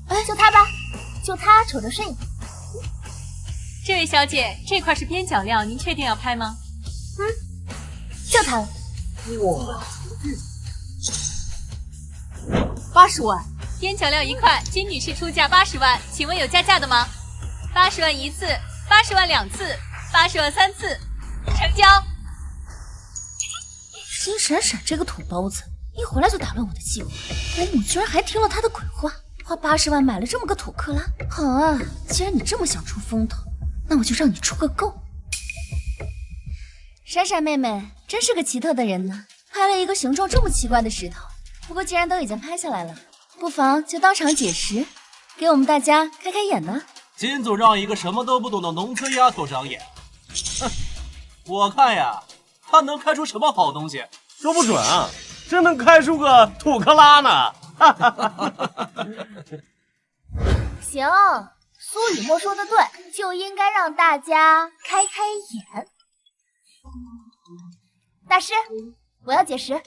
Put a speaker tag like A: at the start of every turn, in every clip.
A: 哎，就他吧，就他瞅着顺眼。
B: 这位小姐，这块是边角料，您确定要拍吗？
A: 就他了。
C: 哇
B: ，80万，边角料1块，金女士出价80万，请问有加价的吗？80万1次，80万2次，80万3次，成交。
A: 金闪闪这个土包子，一回来就打乱我的计划。我母居然还听了他的鬼话，花80万买了这么个土克拉。好啊，既然你这么想出风头，那我就让你出个够。闪闪妹妹真是个奇特的人呢，拍了一个形状这么奇怪的石头。不过既然都已经拍下来了，不妨就当场解石，给我们大家开开眼呢。
D: 金总让一个什么都不懂的农村丫头长眼，哼，我看呀，她能开出什么好东西？
C: 说不准啊，真能开出个土克拉呢！
A: 行，苏雨墨说的对，就应该让大家开开眼。大师，我要解石。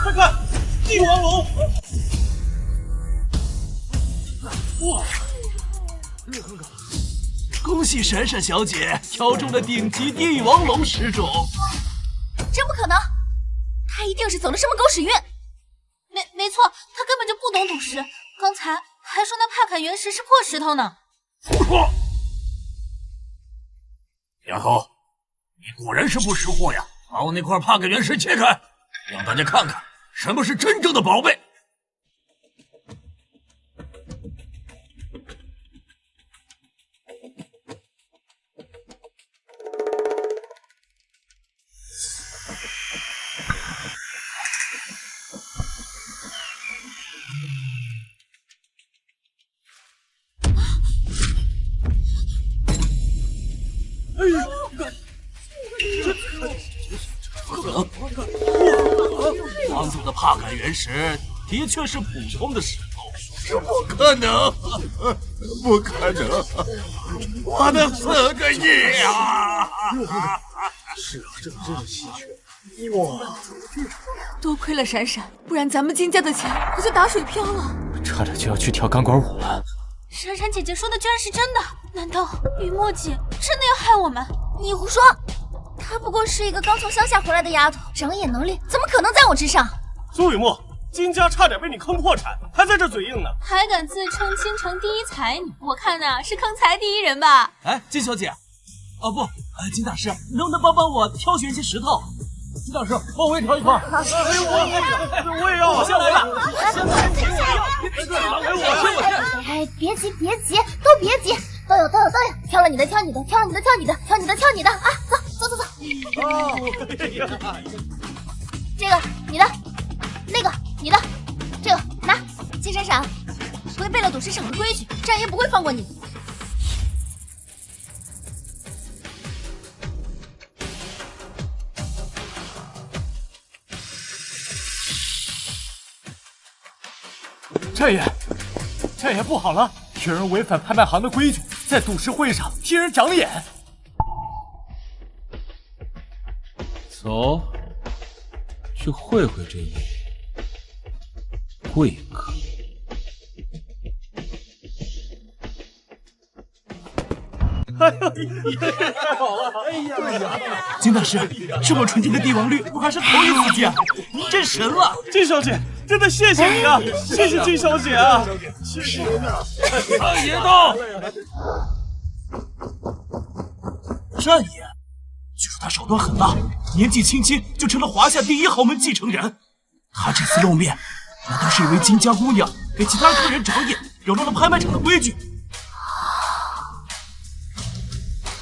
C: 快看，帝王龙！哇！
D: 恭喜闪闪小姐挑中了顶级帝王龙石种。
A: 真不可能，他一定是走了什么狗屎运。没错，他根本就不懂赌石，刚才还说那帕坎原石是破石头呢。
E: 丫头，你果然是不识货呀！把我那块帕坎原石切开，让大家看看什么是真正的宝贝。
D: 王总的帕坎原石的确是普通的石头，这不可能，不可能！我的4个亿啊！
C: 是啊，这可真是稀缺。哇！
B: 多亏了闪闪，不然咱们金家的钱可就打水漂了。
F: 差点就要去跳钢管舞了。
A: 闪闪姐姐说的居然是真的，难道雨墨姐真的要害我们？你胡说！她不过是一个刚从乡下回来的丫头，长眼能力怎么可能在我之上？
C: 苏雨墨，金家差点被你坑破产，还在这嘴硬呢，
B: 还敢自称京城第一才女，我看呐是坑财第一人吧？
D: 哎，金小姐，哦不，金大师，能不能帮我挑选一些石头？金大师，帮我也挑一块。
C: 我也要，
D: 我先来吧。
A: 哎，别急，都别急，都有，挑了你的，挑你的啊！走。这个你的，那个你的，这个拿。金闪闪，违背了赌石场的规矩，战爷不会放过你。
C: 战爷不好了，有人违反拍卖行的规矩，在赌石会上替人长眼。
F: 走，去会会这位贵客。
C: 太好了！哎呀，
D: 金大师，这么纯净的帝王绿，我还是头一次见，您真神了！
C: 金小姐，真的谢谢你啊！谢谢金小姐啊！谢谢您啊！
E: 战爷到！
D: 战爷，据说他手段狠辣，年纪轻轻就成了华夏第1豪门继承人。他这次露面，难道是因为金家姑娘给其他客人长眼，扰乱了拍卖场的规矩？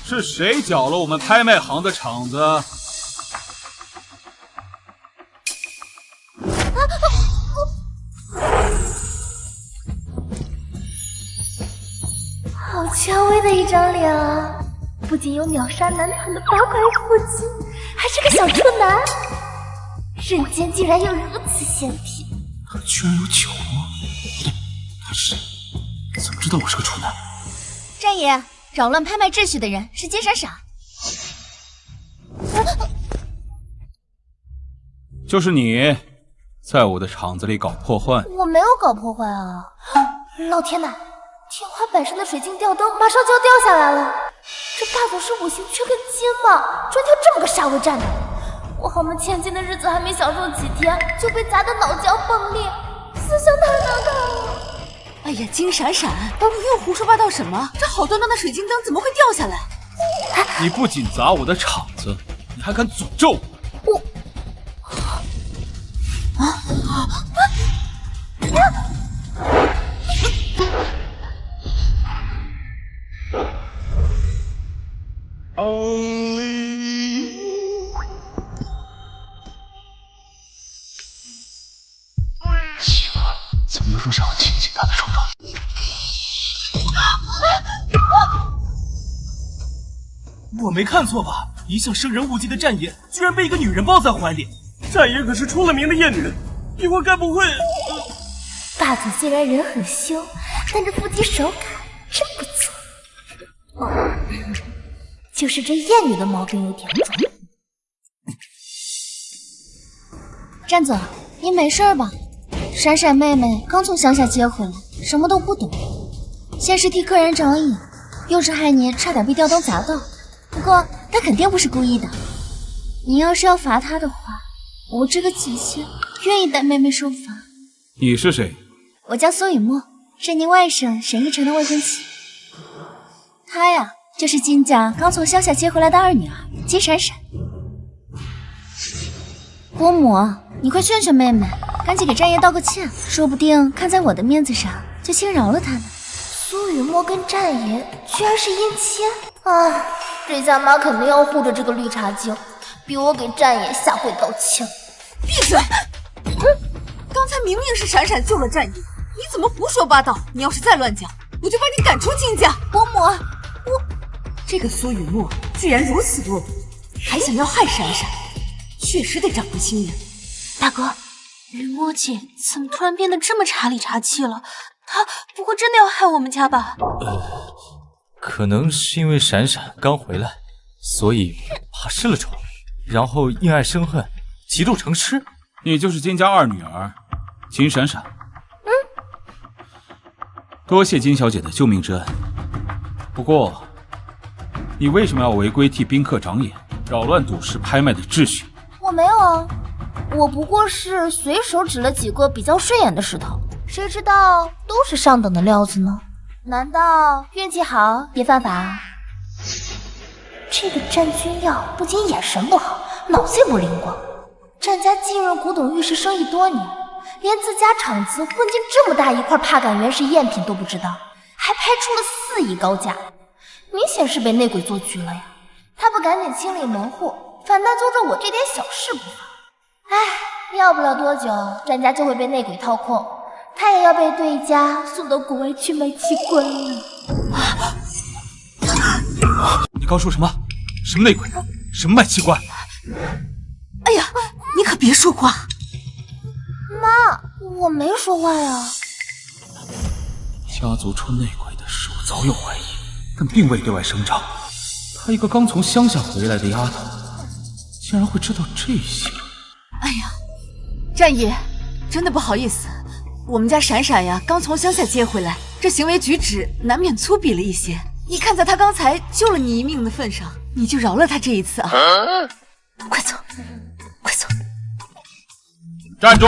G: 是谁搅了我们拍卖行的场子？
A: 好蔷薇的一张脸啊！不仅有秒杀男团的8块腹肌，还是个小处男。人间竟然有如此仙品！
D: 他居然有酒窝，不对，他是怎么知道我是个处男？
A: 战爷，扰乱拍卖秩序的人是金闪闪。
F: 就是你，在我的场子里搞破坏。
A: 我没有搞破坏啊！老天呐，天花板上的水晶吊灯马上就要掉下来了。这大总是五行缺根筋吗？专挑这么个煞位站的。我豪门千金的日子还没享受几天，就被砸得脑浆迸裂，思想太难看了。
B: 哎呀，金闪闪，你又胡说八道什么？这好端端的水晶灯怎么会掉下来？
F: 你不仅砸我的场子，你还敢诅咒我！
D: 奇怪，怎么又说想要亲近他的冲动？我没看错吧？一向生人勿近的战爷，居然被一个女人抱在怀里。
C: 战爷可是出了名的艳女，以后该不会……
A: 大总虽然人很凶，但这腹肌手感真不错。哦，就是这艳女的毛病有点重。战总，你没事吧？闪闪妹妹刚从乡下接回来，什么都不懂，先是替客人长眼，又是害你差点被吊灯砸到。不过她肯定不是故意的。你要是要罚她的话，我这个姐姐愿意带妹妹受罚。
F: 你是谁？
A: 我叫苏雨墨，是您外甥沈一晨的未婚妻。她呀，就是金家刚从乡下接回来的二女儿金闪闪。伯母，你快劝劝妹妹，赶紧给战爷道个歉，说不定看在我的面子上，就轻饶了他呢。苏雨墨跟战爷居然是姻亲，哎，这下妈肯定要护着这个绿茶精，逼我给战爷下跪道歉。
B: 闭嘴！刚才明明是闪闪救了战爷，你怎么胡说八道？你要是再乱讲，我就把你赶出金家！伯母，这个苏雨墨居然如此落魄，还想要害闪闪，确实得长个心眼。
A: 大哥，雨墨姐怎么突然变得这么茶里茶气了？她不会真的要害我们家吧？
C: 可能是因为闪闪刚回来，所以怕失了宠，然后因爱生恨，嫉妒成痴。
F: 你就是金家二女儿金闪闪。多谢金小姐的救命之恩。不过，你为什么要违规替宾客长眼，扰乱赌市拍卖的秩序？
A: 我没有啊，我不过是随手指了几个比较顺眼的石头，谁知道都是上等的料子呢？难道运气好也犯法？这个战君耀不仅眼神不好，脑子也不灵光。战家继任古董玉石生意多年，连自家厂子混进这么大一块帕杆原石赝品都不知道，还拍出了4亿高价，明显是被内鬼做局了呀！他不赶紧清理门户，反倒揪着我这点小事不放。唉，要不了多久，战家就会被内鬼掏空，他也要被对家送到国外去卖器官了。
F: 你刚说什么？什么内鬼？什么卖器官？
B: 哎呀，你可别说话！
A: 妈，我没说话呀。
F: 家族出内鬼的事我早有怀疑，但并未对外声张。她一个刚从乡下回来的丫头，竟然会知道这些。
B: 哎呀，战爷，真的不好意思，我们家闪闪呀刚从乡下接回来，这行为举止难免粗鄙了一些。你看在他刚才救了你一命的份上，你就饶了他这一次啊！快走，快走！
F: 站住！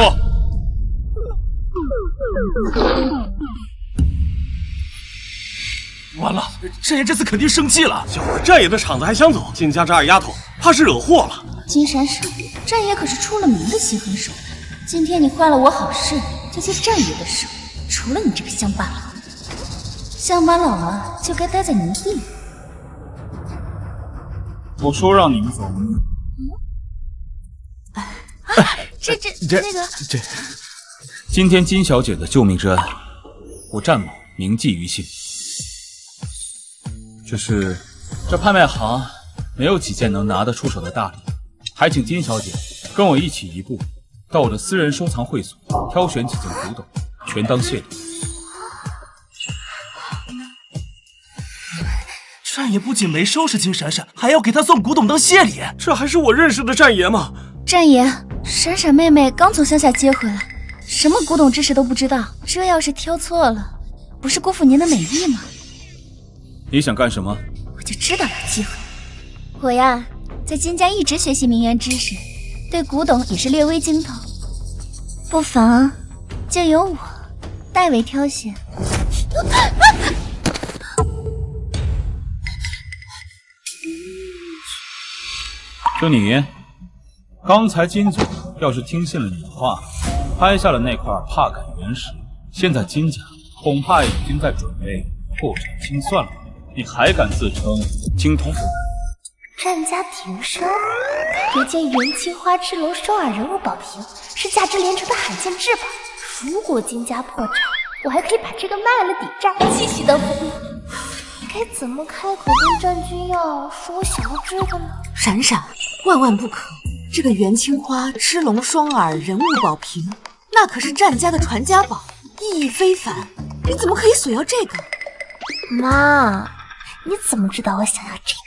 D: 完了，战爷这次肯定生气了。
C: 小战爷的场子还想走，金家这二丫头怕是惹祸了。
A: 金闪闪，战爷可是出了名的心狠手辣。今天你坏了我好事，就接战爷的手。除了你这个乡巴佬，乡巴佬啊，就该待在泥地里。
G: 我说让你们走。
A: 那个，
F: 今天金小姐的救命之恩，我战某铭记于心。只是这拍卖行没有几件能拿得出手的大礼，还请金小姐跟我一起移步到我的私人收藏会所挑选几件古董，全当谢礼。
D: 战爷不仅没收拾金闪闪，还要给他送古董当谢礼，
H: 这还是我认识的战爷吗？
A: 战爷，闪闪妹妹刚从乡下接回来，什么古董知识都不知道，这要是挑错了，不是辜负您的美意吗？
F: 你想干什么？
A: 我就知道有机会。我呀，在金家一直学习名媛知识，对古董也是略微精通，不妨就由我代为挑选。
F: 就你，刚才金总要是听信了你的话，拍下了那块帕感原石，现在金家恐怕已经在准备破产清算了。你还敢自称精通？
I: 战家庭生，有件元青花痴龙双耳人物宝瓶，是价值连城的罕见至宝。如果金家破产，我还可以把这个卖了抵债，继续当风流。该怎么开口跟战君要说我想要这个呢？
B: 闪闪，万万不可！这个元青花痴龙双耳人物宝瓶，那可是战家的传家宝，意义非凡。你怎么可以索要这个？
I: 妈，你怎么知道我想要这个？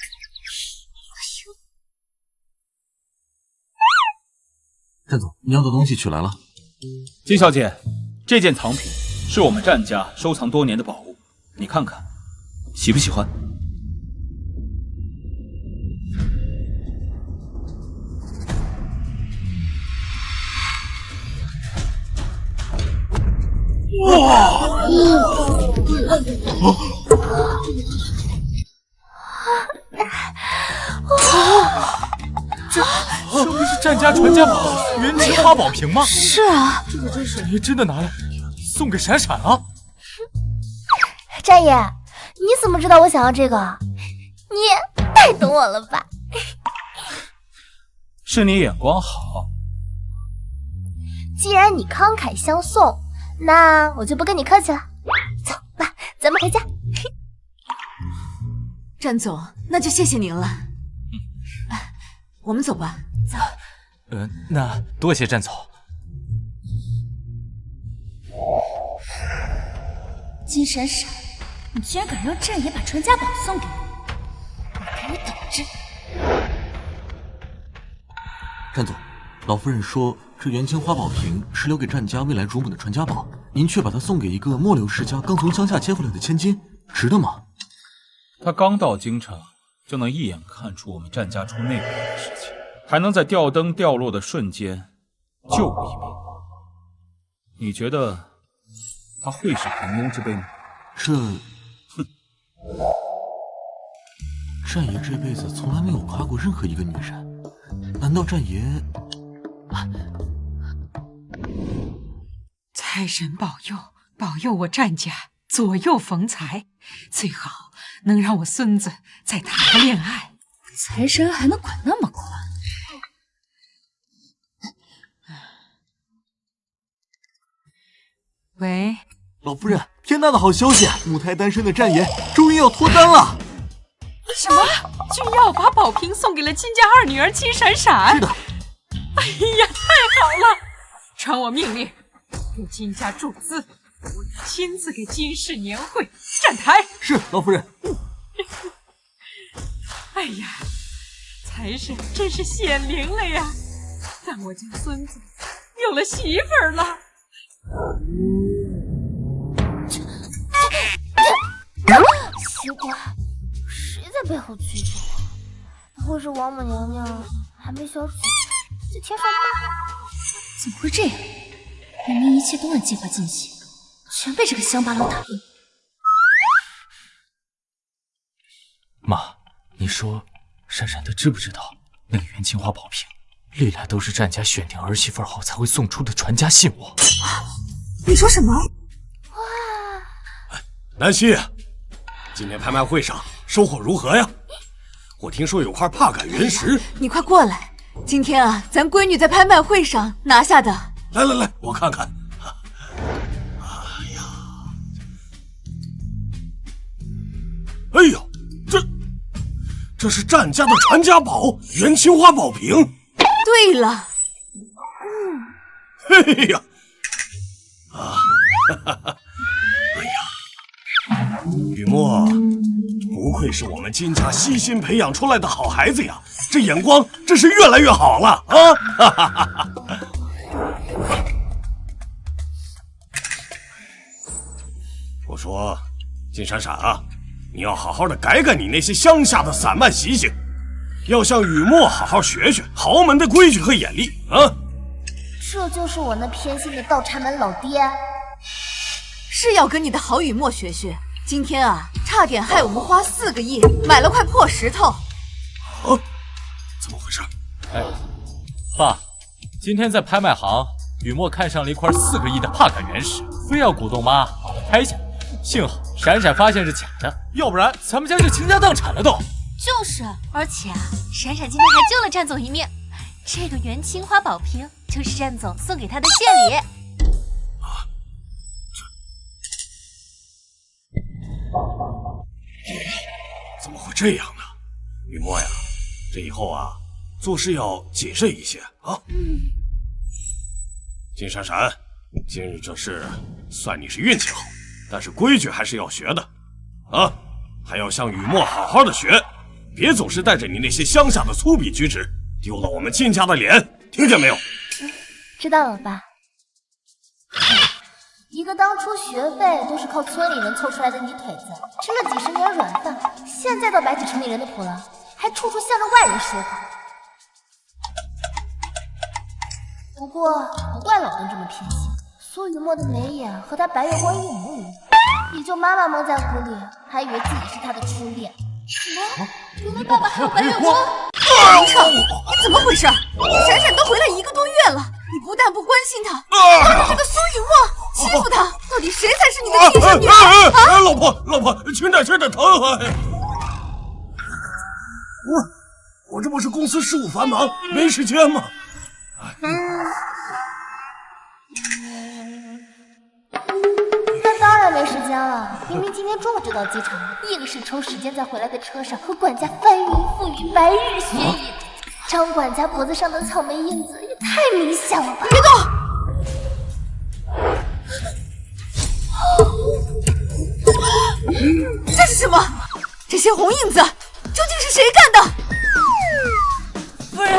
E: 战总，你要的东西取来了。
F: 金小姐，这件藏品是我们战家收藏多年的宝物，你看看，喜不喜欢？
D: 哇！
C: 这不是战家传家宝元青花宝瓶吗？
B: 是啊，
C: 这闪爷真的拿来送给闪闪了。
I: 战爷，你怎么知道我想要这个？你也太懂我了吧？
F: 是你眼光好。
I: 既然你慷慨相送，那我就不跟你客气了。走吧，咱们回家。
B: 战总，那就谢谢您了。我们走吧。走。
C: 那多谢战总。
A: 金闪闪，你居然敢让战爷把传家宝送给我，你给我等着！
E: 战总，老夫人说这元青花宝瓶是留给战家未来主母的传家宝，您却把它送给一个末流世家刚从乡下接回来的千金，值得吗？
F: 他刚到京城，就能一眼看出我们战家出内鬼的事情，还能在吊灯掉落的瞬间救我一命。你觉得他会是平庸之辈吗？
E: 战爷这辈子从来没有夸过任何一个女人，难道战爷？
J: 财神保佑，保佑我战家左右逢财，最好能让我孙子再谈个恋爱。
A: 财神还能管那么宽？
J: 喂，
E: 老夫人，天大的好消息！母胎单身的战爷终于要脱单了。
J: 什么？君耀把宝瓶送给了金家二女儿金闪闪？
E: 是的。
J: 哎呀，太好了！传我命令，给金家注资，我要亲自给金氏年会站台。
E: 是，老夫人。
J: 哎呀，财神真是显灵了呀！让我家孙子有了媳妇儿了。
I: 奇怪，谁在背后催着我？不会是王母娘娘还没消息在天上吗？
A: 怎么会这样？明明一切都按计划进行，全被这个乡巴佬打乱。
C: 妈，你说闪闪她知不知道那个元青花宝瓶历来都是战家选定儿媳妇后才会送出的传家信物？
B: 你说什么？
H: 南希，今天拍卖会上收获如何呀？我听说有块帕感原石，
B: 你快过来！今天啊，咱闺女在拍卖会上拿下的。
H: 来，我看看。哎呦，这是战家的传家宝元青花宝瓶。
B: 对了，
H: 嘿呀，啊，哈哈，哎呀，雨墨，不愧是我们金家悉心培养出来的好孩子呀，这眼光真是越来越好了啊！哈哈哈哈。我说，金闪闪啊，你要好好的改改你那些乡下的散漫习性，要向雨墨好好学学豪门的规矩和眼力啊！
I: 这就是我那偏心的倒插门老爹，
B: 是要跟你的好雨墨学学。今天啊，差点害我们花4个亿买了块破石头。
H: 啊，怎么回事？
C: 哎，爸，今天在拍卖行，雨墨看上了一块4个亿的帕感原石，非要鼓动妈把它拍下。幸好闪闪发现是假的，要不然咱们家就倾家荡产了都。
A: 就是，而且啊，闪闪今天还救了战总一命。这个元青花宝瓶就是战总送给他的献礼。
H: 怎么会这样呢？雨墨呀，这以后啊，做事要谨慎一些啊。金闪闪，今日这事算你是运气好，但是规矩还是要学的啊，还要向雨墨好好的学，别总是带着你那些乡下的粗鄙举止，丢了我们金家的脸，听见没有？
I: 知道了，爸。一个当初学费都是靠村里人凑出来的泥腿子，吃了几十年软饭，现在倒摆起城里人的谱了，还处处向着外人说话。不过不怪老邓这么偏心，苏雨墨的眉眼和他白月光一模一样，也就妈妈蒙在鼓里，还以为自己是他的初恋。
B: 什么？原来爸爸还有白月光？林彻，你怎么回事？闪闪都回来1个多月了，你不但不关心他，还帮着这个苏雨墨欺负他，到底谁才是你的亲生女儿？啊！
H: 老婆，轻点疼！我这不是公司事务繁忙，没时间吗？
I: 那当然没时间了，明明今天中午就到机场，硬是抽时间在回来的车上和管家翻云覆雨、白日雪饮。张管家脖子上的草莓印子也太明显了吧！
B: 别动！这是什么？这些红印子究竟是谁干的？夫人，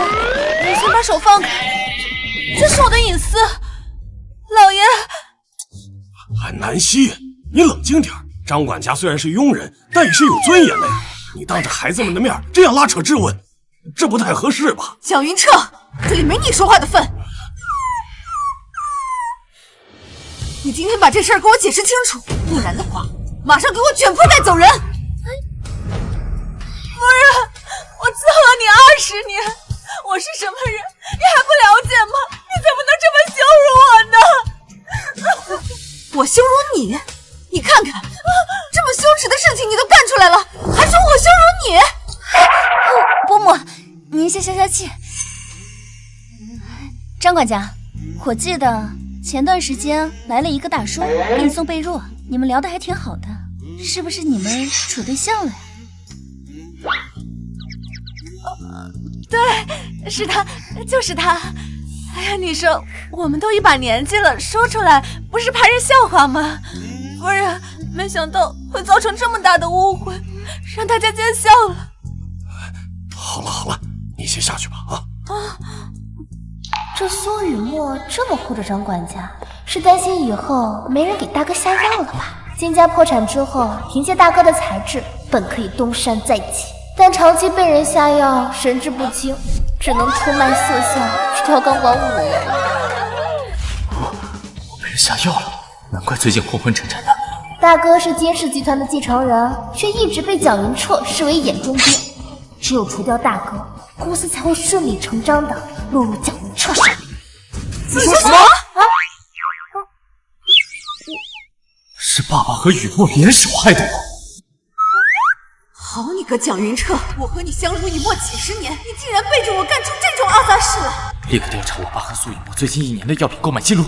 B: 你先把手放开，这是我的隐私。老爷，
H: 韩南希，你冷静点。张管家虽然是佣人，但也是有尊严的呀。你当着孩子们的面这样拉扯质问，这不太合适吧？
B: 蒋云彻，这里没你说话的份。你今天把这事儿给我解释清楚，不然的话，马上给我卷铺盖走人！夫人，我伺候了你20年，我是什么人，你还不了解吗？你怎么能这么羞辱我呢？我羞辱你？你看看，这么羞耻的事情你都干出来了，还说我羞辱你？
A: 伯母，您先消消气。张管家，我记得前段时间来了一个大叔给你送被褥，你们聊得还挺好的，是不是你们处对象了呀？
B: 对，是他，就是他。哎呀，你说我们都一把年纪了，说出来不是拍人笑话吗？夫人，没想到会造成这么大的误会，让大家见笑了。
H: 好了，你先下去吧啊！
I: 这苏雨墨这么护着张管家，是担心以后没人给大哥下药了吧？金家破产之后，凭借大哥的才智，本可以东山再起，但长期被人下药，神志不清，只能出卖色相去跳钢管舞了。
C: 我被人下药了，难怪最近昏昏沉沉的。
I: 大哥是金氏集团的继承人，却一直被蒋云彻视为眼中钉。只有除掉大哥，公司才会顺理成章的落入蒋云彻手里。
H: 你说什么？
C: 是爸爸和雨墨联手害的我。
B: 好你个蒋云彻，我和你相濡以沫几十年，你竟然背着我干出这种阿杂事来！
C: 立刻调查我爸和苏雨墨最近1年的药品购买记录。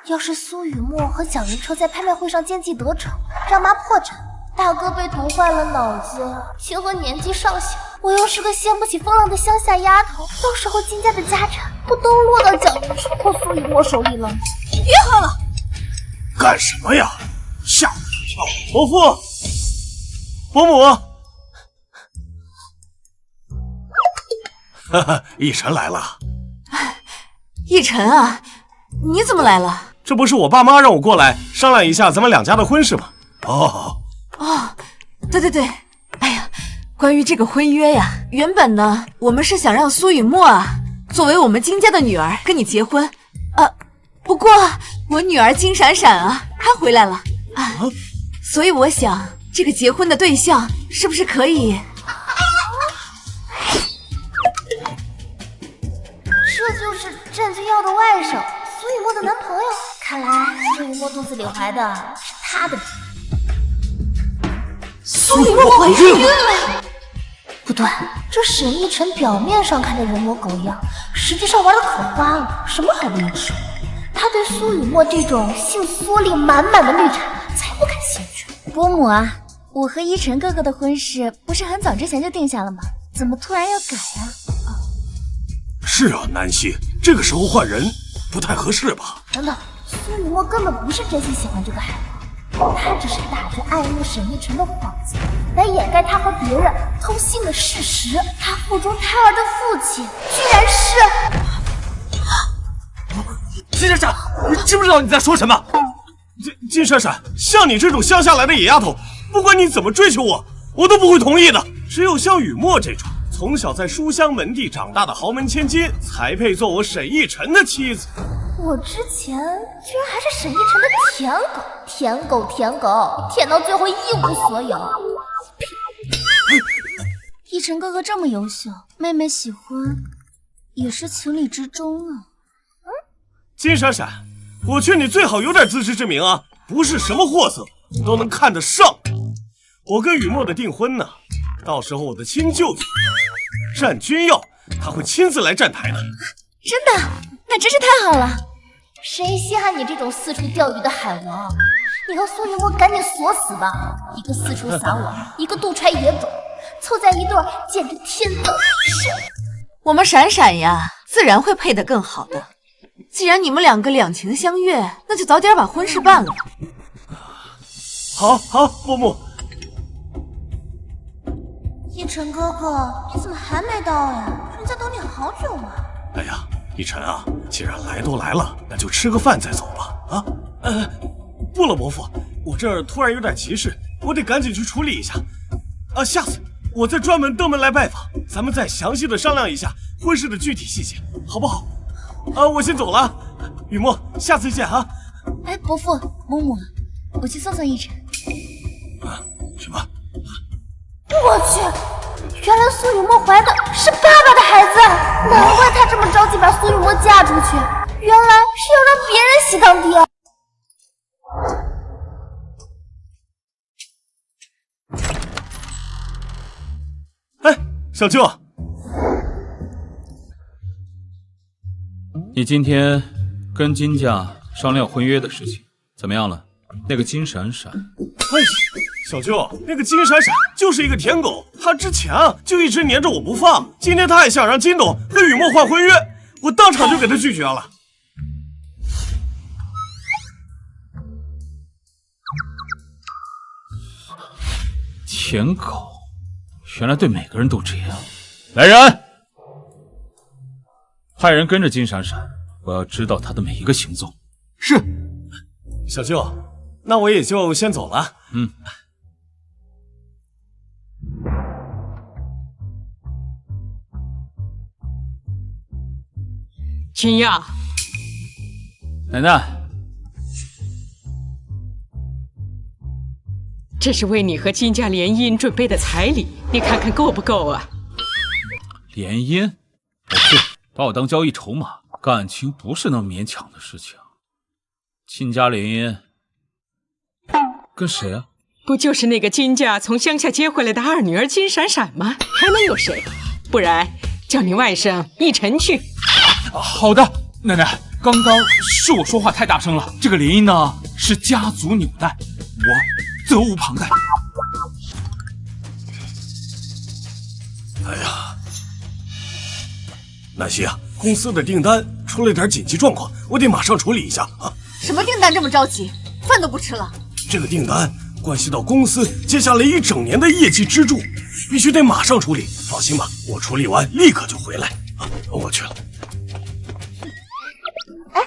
I: 要是苏雨墨和蒋云彻在拍卖会上奸计得逞，让妈破产，大哥被毒坏了脑子，清河年纪尚小，我又是个掀不起风浪的乡下丫头，到时候金家的家产不都落到蒋云舒或苏雨墨手里了？
B: 别喝了！
H: 干什么呀？吓我一跳！伯父，伯母，哈哈，奕晨来了。
B: 奕晨啊，你怎么来了？
H: 这不是我爸妈让我过来商量一下咱们两家的婚事吗？哦，
B: 对，哎呀，关于这个婚约呀，原本呢，我们是想让苏雨墨啊，作为我们金家的女儿跟你结婚，不过我女儿金闪闪啊，她回来了啊，所以我想这个结婚的对象是不是可以？
I: 这就是战军耀的外甥苏雨墨的男朋友，看来苏雨墨肚子里怀的是他的。
B: 苏雨墨怀孕
I: 了？不对，这沈奕晨表面上看着人模狗样，实际上玩的可花了，什么好利吃。他对苏雨墨这种姓苏力满满的绿茶才不感兴趣。
A: 伯母啊，我和依晨哥哥的婚事不是很早之前就定下了吗？怎么突然要改啊？
H: 是啊，南希，这个时候换人不太合适吧？
I: 等等，苏雨墨根本不是真心喜欢这个海王，他只是打着爱慕沈奕晨的幌子，来掩盖他和别人偷腥的事实。他腹中胎儿的父亲居然是……
D: 金闪闪，你知不知道你在说什么？
H: 金闪闪，像你这种乡下来的野丫头，不管你怎么追求我，我都不会同意的。只有像雨墨这种从小在书香门第长大的豪门千金，才配做我沈奕晨的妻子。
I: 我之前居然还是沈奕晨的舔狗，舔到最后一无所有。
A: 奕晨哥哥这么优秀，妹妹喜欢也是情理之中啊。
H: 金闪闪，我劝你最好有点自知之明啊，不是什么货色都能看得上。我跟雨墨的订婚呢，到时候我的亲舅舅战君耀他会亲自来站台的。
A: 真的？那真是太好了。
I: 谁稀罕你这种四处钓鱼的海王？你和苏雨墨赶紧锁死吧，一个四处撒网，一个肚揣野种，凑在一对简直天造地设。
B: 我们闪闪呀，自然会配得更好的。既然你们两个两情相悦，那就早点把婚事办了。
H: 好，伯母。
I: 奕晨哥哥，你怎么还没到呀？人家等你好久了。
H: 哎呀，奕晨啊，既然来都来了，那就吃个饭再走吧。不了，伯父，我这儿突然有点急事，我得赶紧去处理一下。下次我再专门登门来拜访，咱们再详细的商量一下婚事的具体细节，好不好？我先走了，雨墨，下次见啊！
A: 哎，伯父、伯母，我去送送奕晨。
H: 什么？
I: 我去，原来苏雨墨怀的是爸爸的孩子，难怪他这么着急把苏雨墨嫁出去，原来是要让别人喜当爹。
H: 哎，小舅。
F: 你今天跟金家商量婚约的事情怎么样了？那个金闪闪，
H: 哎，小舅，那个金闪闪就是一个舔狗，他之前就一直黏着我不放，今天他还想让金董跟雨墨换婚约，我当场就给他拒绝了。
F: 舔狗，原来对每个人都这样。来人！派人跟着金闪闪，我要知道他的每一个行踪。
H: 是，小舅，那我也就先走了。
J: 君耀，
F: 奶奶，
J: 这是为你和金家联姻准备的彩礼，你看看够不够啊？
F: 联姻？我去，把我当交易筹码，感情不是那么勉强的事情。金家联姻跟谁啊？
J: 不就是那个金家从乡下接回来的二女儿金闪闪吗？还能有谁？不然叫你外甥奕晨去。
G: 好的，奶奶，刚刚是我说话太大声了。这个联姻呢是家族纽带，我责无旁贷。
H: 哎呀，南希啊，公司的订单出了点紧急状况，我得马上处理一下啊。
B: 什么订单这么着急？饭都不吃了？
H: 这个订单关系到公司接下来1整年的业绩支柱，必须得马上处理。放心吧，我处理完立刻就回来。啊，我去了。
I: 哎，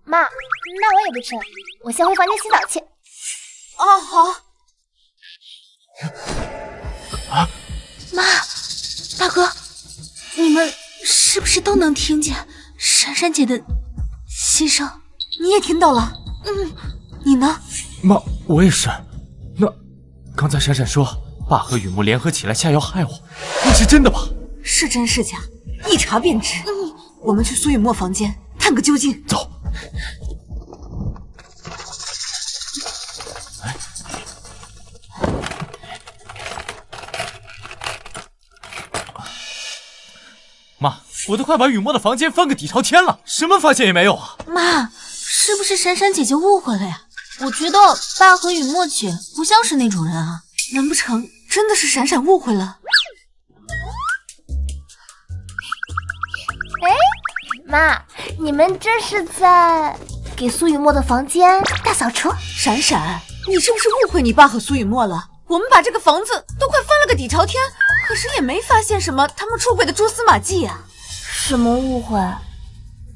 I: 妈，那我也不吃了，我先回房间洗澡去。
B: 哦，好。
A: 啊，妈，大哥，你们是不是都能听见闪闪姐的心声？
B: 你也听到了？你呢？
C: 妈，我也是。那刚才闪闪说爸和雨木联合起来下药害我，那是真的吧？
B: 是真是假，一查便知。我们去苏雨墨房间探个究竟。
C: 走。妈，我都快把雨墨的房间翻个底朝天了，什么发现也没有啊！
A: 妈，是不是闪闪姐姐误会了呀？我觉得爸和雨墨姐不像是那种人啊，
B: 难不成真的是闪闪误会了？
I: 哎，妈，你们这是在给苏雨墨的房间大扫除？
B: 闪闪，你是不是误会你爸和苏雨墨了？我们把这个房子都快翻了个底朝天，可是也没发现什么他们出轨的蛛丝马迹呀。
I: 什么误会？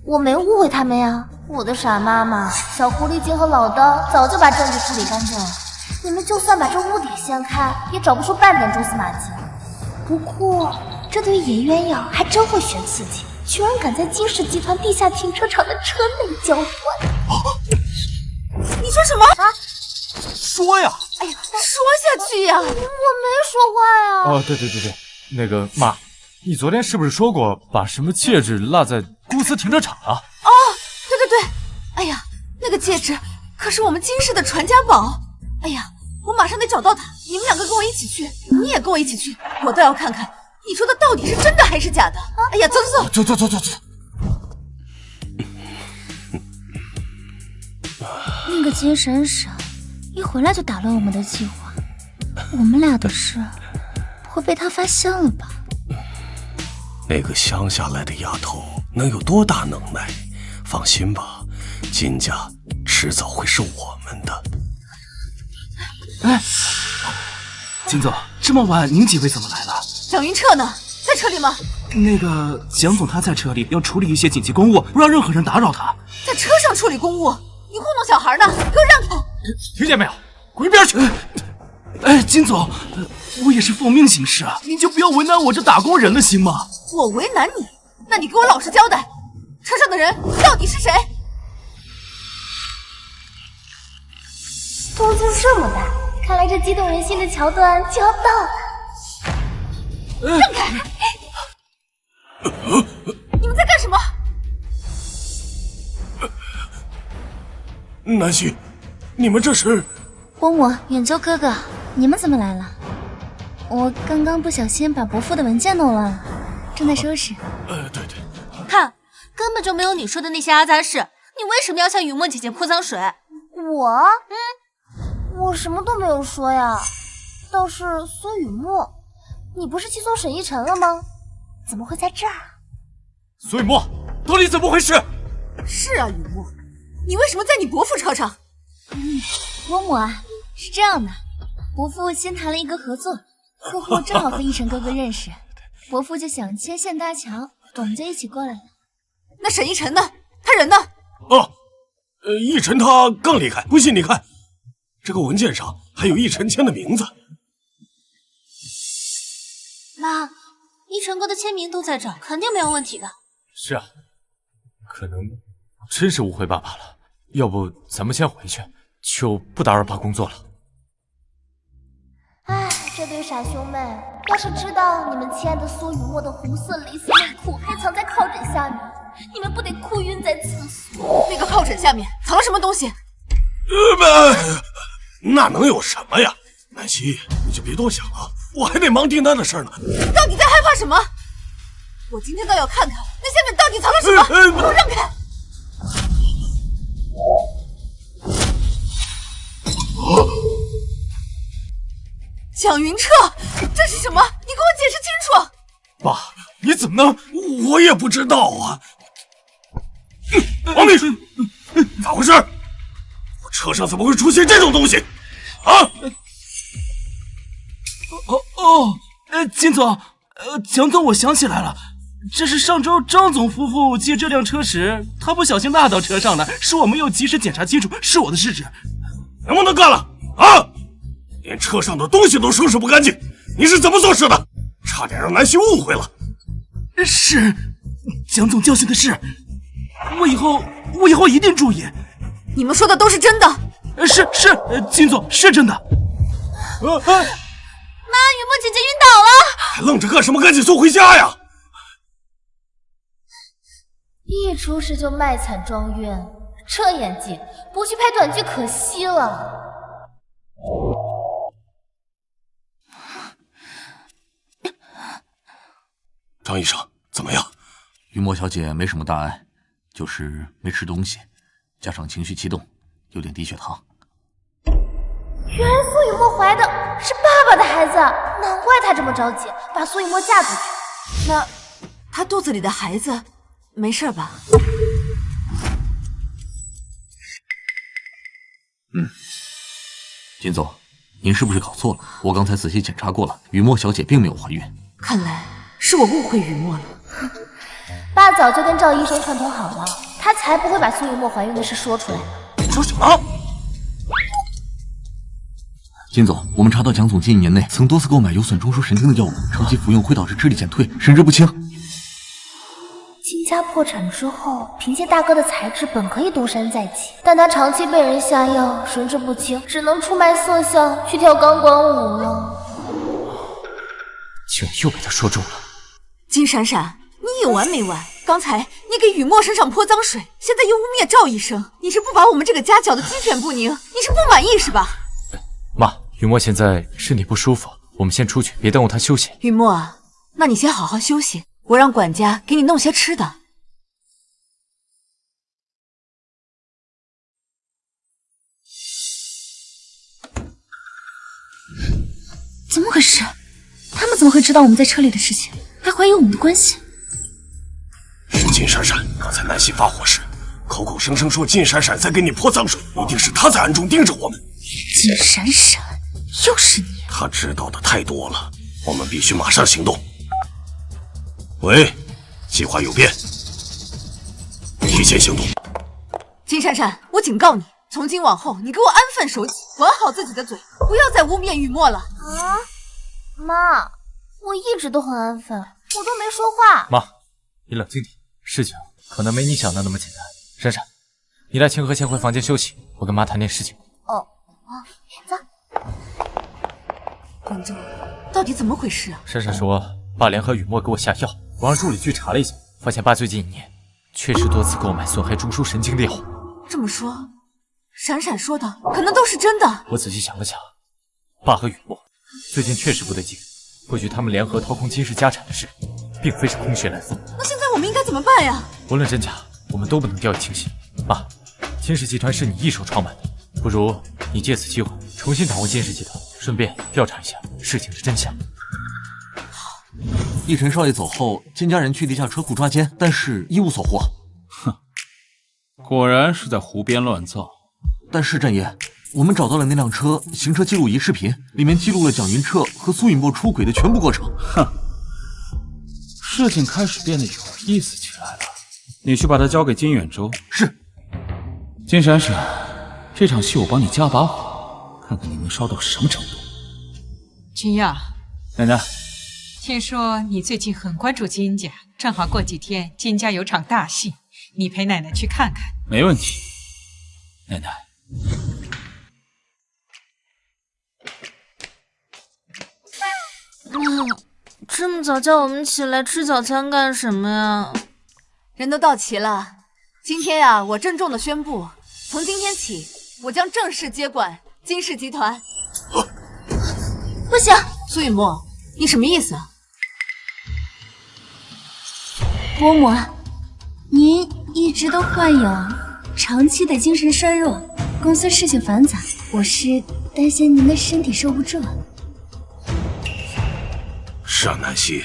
I: 我没误会他们呀！我的傻妈妈，小狐狸精和老刀早就把证据处理干净了，你们就算把这屋顶掀开，也找不出半点蛛丝马迹。不过，这对野鸳鸯还真会选刺激，居然敢在金氏集团地下停车场的车内交换。
B: 你说什么？啊？
C: 说呀！
B: 哎呀，说下去呀！我没
I: 说话呀！
C: 哦，对，那个妈，你昨天是不是说过把什么戒指落在公司停车场了？
B: 哦，对，哎呀，那个戒指可是我们金氏的传家宝。哎呀，我马上得找到它，你们两个跟我一起去，你也跟我一起去，我倒要看看你说的到底是真的还是假的。哎呀，走。
A: 那个金闪闪一回来就打乱我们的计划，我们俩的事不会被他发现了吧？
H: 那个乡下来的丫头能有多大能耐？放心吧，金家迟早会是我们的。
G: 哎，金总，这么晚您几位怎么来了？
B: 蒋云彻呢？在车里吗？
G: 那个蒋总他在车里要处理一些紧急公务，不让任何人打扰他。
B: 在车上处理公务？你糊弄小孩呢？给我让开！
C: 听见没有？滚一边去！
G: 哎，金总，我也是奉命行事啊，您就不要为难我这打工人了，行吗？
B: 我为难你？那你给我老实交代，车上的人到底是谁？
I: 动静这么大，看来这激动人心的桥段就要到了。
B: 让开！你们在干什么？
H: 南希，你们这是？
A: 伯母、远州哥哥，你们怎么来了？我刚刚不小心把伯父的文件弄乱了，正在收拾。
H: 对。
A: 看，根本就没有你说的那些阿杂事，你为什么要向雨墨姐姐泼脏水？
I: 我什么都没有说呀。倒是苏雨墨，你不是去送沈逸晨了吗？怎么会在这儿？
C: 苏雨墨，到底怎么回事？
B: 是啊，雨墨，你为什么在你伯父车上？
A: 伯母啊，是这样的，伯父新谈了一个合作，客户正好和逸晨哥哥认识，伯父就想牵线搭桥，我们就一起过来了。
B: 那沈逸晨呢？他人呢？
H: 逸晨他刚离开，不信你看，这个文件上还有逸晨签的名字。
A: 妈，逸晨哥的签名都在这儿，肯定没有问题的。
C: 是啊，可能真是误会爸爸了，要不咱们先回去，就不打扰爸工作了。
I: 唉，这对傻兄妹，要是知道你们亲爱的苏雨墨的红色蕾丝内裤还藏在靠枕下面，你们不得哭晕在厕所？
B: 那个靠枕下面藏了什么东西？
H: 那能有什么呀？南希，你就别多想了，我还得忙订单的事呢。
B: 你到底在害怕什么？我今天倒要看看那下面到底藏了什么！给我让开！蒋云彻，这是什么？你给我解释清楚！
C: 爸，
H: 你怎么能？我也不知道啊。王秘书，咋回事？我车上怎么会出现这种东西？啊！
D: 金总，蒋总，我想起来了，这是上周张总夫妇借这辆车时，他不小心落到车上的，是我没有及时检查清楚，是我的失职。
H: 能不能干了啊？连车上的东西都收拾不干净，你是怎么做事的？差点让南希误会了。
D: 是，蒋总教训的是，我以后一定注意。
B: 你们说的都是真的？
D: 是，金总是真的。
A: 妈，雨墨姐姐晕倒了！
H: 还愣着干什么？赶紧送回家呀！
I: 一出事就卖惨装晕，这演技不去拍短剧可惜了。
H: 张医生，怎么样？
E: 雨墨小姐没什么大碍，就是没吃东西，加上情绪激动，有点低血糖。
I: 原来苏雨墨怀的是爸爸的孩子，难怪她这么着急把苏雨墨嫁出去。
B: 那她肚子里的孩子没事吧？
E: 金总，您是不是搞错了？我刚才仔细检查过了，雨墨小姐并没有怀孕。
B: 看来是我误会雨墨了。
I: 爸早就跟赵医生串通好了，他才不会把苏雨墨怀孕的事说出来呢。
H: 你说什么？
E: 金总，我们查到蒋总近1年内曾多次购买有损中枢神经的药物，长期服用会导致智力减退、神志不清。
I: 金家破产之后，凭借大哥的才智本可以东山再起，但他长期被人下药，神志不清，只能出卖色相去跳钢管舞了。
C: 竟然又被他说中了。
B: 金闪闪，你有完没完？刚才你给雨墨身上泼脏水，现在又污蔑赵医生，你是不把我们这个家搅得鸡犬不宁？你是不满意是吧？
C: 妈，雨墨现在身体不舒服，我们先出去，别耽误他休息。
B: 雨墨啊，那你先好好休息，我让管家给你弄些吃的。
A: 怎么回事？他们怎么会知道我们在车里的事情，还怀疑我们的关系？
H: 是金闪闪，刚才南希发火时，口口声声说金闪闪在给你泼脏水，一定是他在暗中盯着我们。
A: 金闪闪，又是你！
H: 他知道的太多了，我们必须马上行动。喂，计划有变，提前行动。
B: 金闪闪，我警告你，从今往后，你给我安分守己，管好自己的嘴，不要再污蔑雨墨了。
I: 啊，妈，我一直都很安分，我都没说话。
C: 妈，你冷静点，事情可能没你想的那么简单。闪闪，你来清河先回房间休息，我跟妈谈点事情。
I: 哦，走。
B: 广州，到底怎么回事啊？
C: 闪闪说，爸联合雨墨给我下药，我让助理去查了一下，发现爸最近1年确实多次购买损害中枢神经的药物。
B: 这么说，闪闪说的可能都是真的。
C: 我仔细想了想，爸和雨墨最近确实不对劲，或许他们联合掏空金氏家产的事，并非是空穴来风。
B: 那现在我们应该怎么办呀？
C: 无论真假，我们都不能掉以轻心。妈，金氏集团是你一手创办的，不如你借此机会重新掌握金氏集团，顺便调查一下事情的真相。
E: 奕晨少爷走后，金家人去地下车库抓奸，但是一无所获。
F: 哼，果然是在胡编乱造。
E: 但是镇爷，我们找到了那辆车行车记录仪视频，里面记录了蒋云彻和苏允墨出轨的全部过程。
F: 哼，事情开始变得有意思起来了。你去把它交给金远洲。
E: 是。
F: 金闪闪，这场戏我帮你加把火，看看你能烧到什么程度。
J: 君亚，
F: 奶奶，
J: 听说你最近很关注金家，正好过几天金家有场大戏，你陪奶奶去看看。
F: 没问题，奶奶。
A: 这么早叫我们起来吃早餐干什么呀？
B: 人都到齐了。今天呀，我郑重的宣布，从今天起，我将正式接管金氏集团。
A: 不行，
B: 苏雨墨，你什么意思啊？
A: 伯母，您一直都患有长期的精神衰弱，公司事情繁杂，我是担心您的身体受不住。
H: 是啊，南希，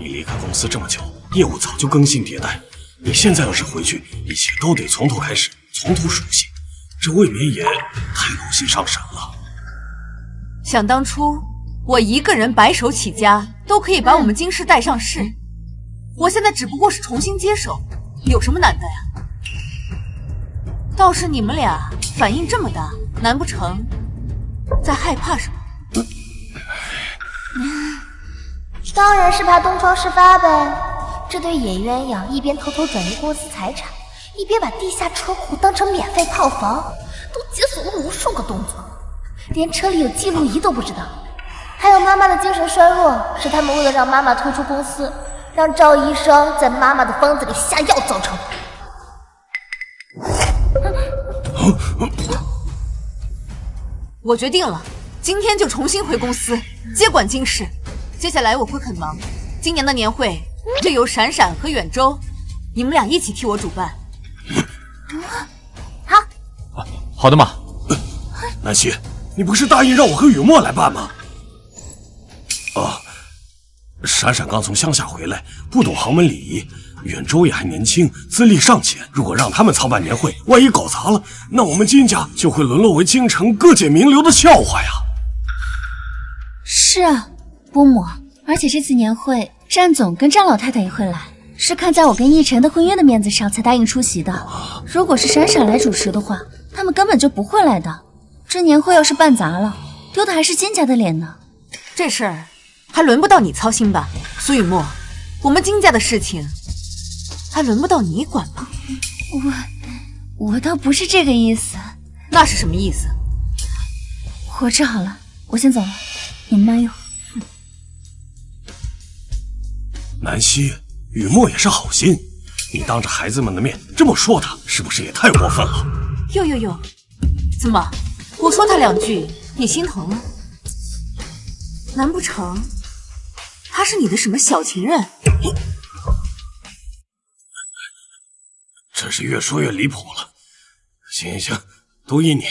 H: 你离开公司这么久，业务早就更新迭代，你现在要是回去，一切都得从头开始，从头熟悉，这未免也太劳心伤神了。
B: 想当初，我一个人白手起家，都可以把我们金氏带上市。我现在只不过是重新接手，有什么难的呀？倒是你们俩反应这么大，难不成在害怕什么？
I: 当然是怕东窗事发呗。这对野鸳鸯一边偷偷转移公司财产，一边把地下车库当成免费炮房，都解锁了无数个动作，连车里有记录仪都不知道。还有妈妈的精神衰弱，是他们为了让妈妈退出公司，让赵医生在妈妈的方子里下药造成的。
B: 我决定了，今天就重新回公司接管金氏。接下来我会很忙，今年的年会就由闪闪和远州，你们俩一起替我主办。
I: 好，
C: 好的嘛。
H: 南希，你不是答应让我和雨墨来办吗？闪闪刚从乡下回来，不懂豪门礼仪。远州也还年轻，资历尚浅，如果让他们操办年会，万一搞砸了，那我们金家就会沦落为京城各界名流的笑话呀。
A: 是啊，波母，而且这次年会，战总跟战老太太也会来，是看在我跟奕晨的婚约的面子上才答应出席的。如果是闪闪来主持的话，他们根本就不会来的。这年会要是办砸了，丢的还是金家的脸呢。
B: 这事儿还轮不到你操心吧，苏雨墨，我们金家的事情还轮不到你管吧？
A: 我倒不是这个意思。
B: 那是什么意思？
A: 我治好了，我先走了，你们慢用。
H: 南希，雨墨也是好心，你当着孩子们的面这么说他，是不是也太过分了？
B: 哟，怎么，我说他两句，你心疼了？难不成他是你的什么小情人？
H: 真是越说越离谱了。行，都依你。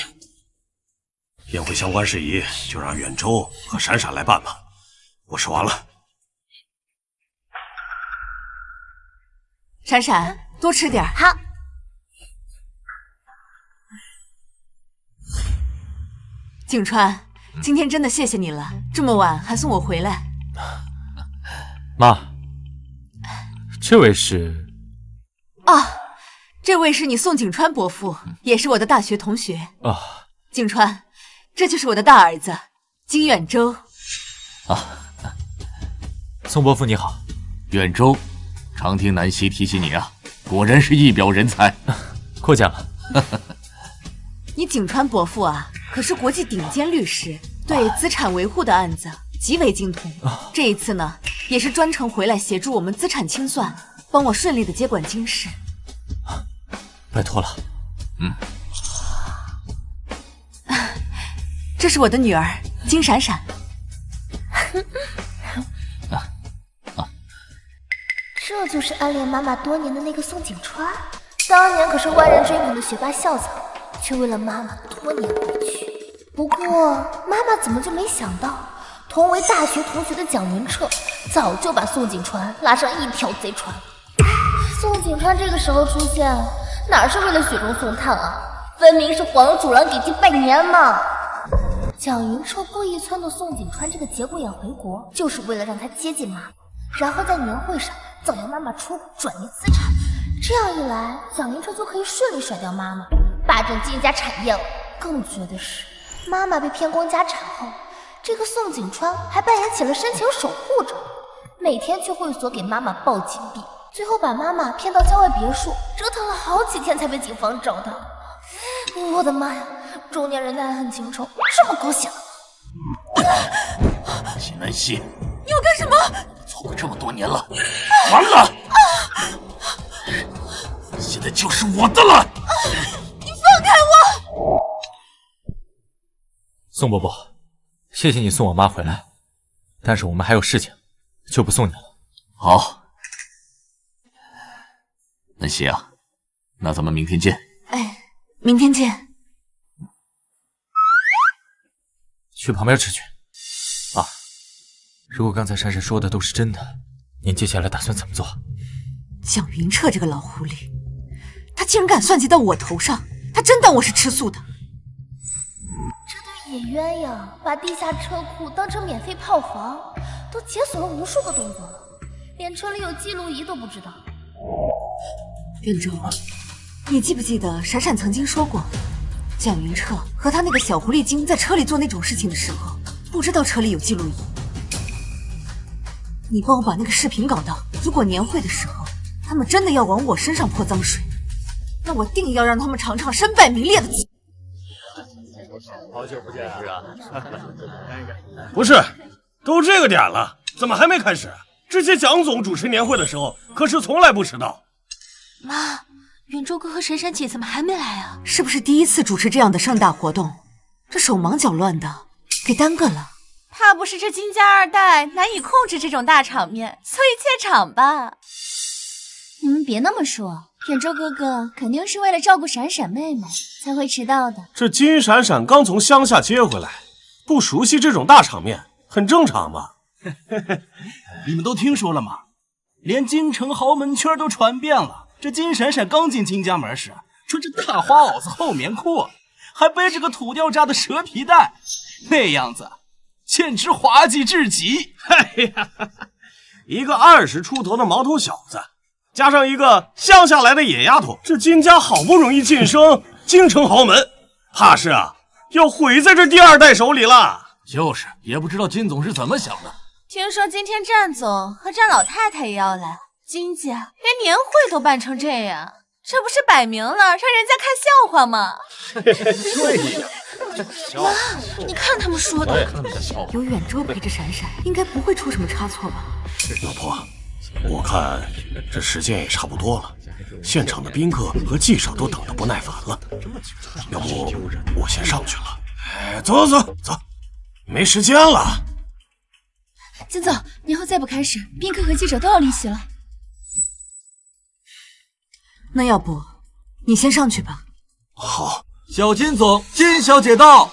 H: 宴会相关事宜就让远州和闪闪来办吧，我说完了。
B: 闪闪，多吃点。
I: 好。
B: 景川，今天真的谢谢你了，这么晚还送我回来。
C: 妈，这位是？
B: 这位是你宋景川伯父，也是我的大学同学。景川，这就是我的大儿子金远州。
C: 宋伯父你好。
E: 远州，常听南希提起你啊，果然是一表人才。
C: 过奖了。
B: 你景川伯父啊，可是国际顶尖律师，对资产维护的案子极为精通。这一次呢，也是专程回来协助我们资产清算，帮我顺利的接管金氏。
C: 拜托了。
B: 这是我的女儿金闪闪。
I: 这就是暗恋妈妈多年的那个宋景川，当年可是万人追捧的学霸校草，却为了妈妈多年未娶。不过妈妈怎么就没想到，同为大学同学的蒋云彻早就把宋景川拉上一条贼船。宋景川这个时候出现，哪是为了雪中送炭啊，分明是黄鼠狼给鸡拜年嘛！蒋云彻故意撺掇宋景川这个节骨眼回国，就是为了让他接近妈妈，然后在年会上造谣妈妈出轨转移资产。这样一来，蒋云彻就可以顺利甩掉妈妈，霸占金家产业了。更绝的是，妈妈被骗光家产后，这个宋景川还扮演起了深情守护者，每天去会所给妈妈抱金币，最后把妈妈骗到郊外别墅，折腾了好几天才被警方找到。我的妈呀，中年人的爱恨情仇这么狗血！
E: 谢南希，
B: 你要干什么？
E: 错过这么多年了，完了！现在就是我的了！
B: 你放开我！
C: 宋伯伯，谢谢你送我妈回来，但是我们还有事情，就不送你了。
E: 好，南希啊，那咱们明天见。
B: 明天见。
C: 去旁边吃去。如果刚才闪闪说的都是真的，您接下来打算怎么做？
B: 蒋云彻这个老狐狸，他竟然敢算计到我头上，他真当我是吃素的？
I: 这对野鸳鸯把地下车库当成免费炮房，都解锁了无数个动作了，连车里有记录仪都不知道。
B: 袁州，你记不记得闪闪曾经说过，蒋云彻和他那个小狐狸精在车里做那种事情的时候，不知道车里有记录仪。你帮我把那个视频搞到，如果年会的时候他们真的要往我身上泼脏水，那我定要让他们尝尝身败名裂的滋味。
C: 好久不见啊！
H: 不是，都这个点了，怎么还没开始？之前蒋总主持年会的时候，可是从来不迟到。
B: 妈，远州哥和闪闪姐怎么还没来啊？是不是第一次主持这样的盛大活动，这手忙脚乱的，给耽搁了？
A: 怕不是这金家二代难以控制这种大场面，所以怯场吧？你们别那么说，远州哥哥肯定是为了照顾闪闪妹妹才会迟到的。
H: 这金闪闪刚从乡下接回来，不熟悉这种大场面，很正常嘛。
D: 你们都听说了吗？连京城豪门圈都传遍了。这金闪闪刚进金家门时，穿着大花袄子厚棉裤，还背着个土掉渣的蛇皮袋，那样子简直滑稽至极。
H: 哎呀，一个20出头的毛头小子，加上一个乡下来的野丫头，这金家好不容易晋升京城豪门，怕是要毁在这第二代手里了。
E: 就是，也不知道金总是怎么想的。
A: 听说今天战总和战老太太也要来，金家连年会都办成这样，这不是摆明了让人家看笑话吗？
H: 对呀，
B: 妈，你看他们说的，有远州陪着闪闪，应该不会出什么差错吧？
H: 老婆，我看这时间也差不多了，现场的宾客和记者都等得不耐烦了，要不我先上去了。哎，走，没时间了。
A: 金总，年会再不开始，宾客和记者都要离席了。
B: 那要不你先上去吧。
H: 好，
E: 小金总，金小姐到。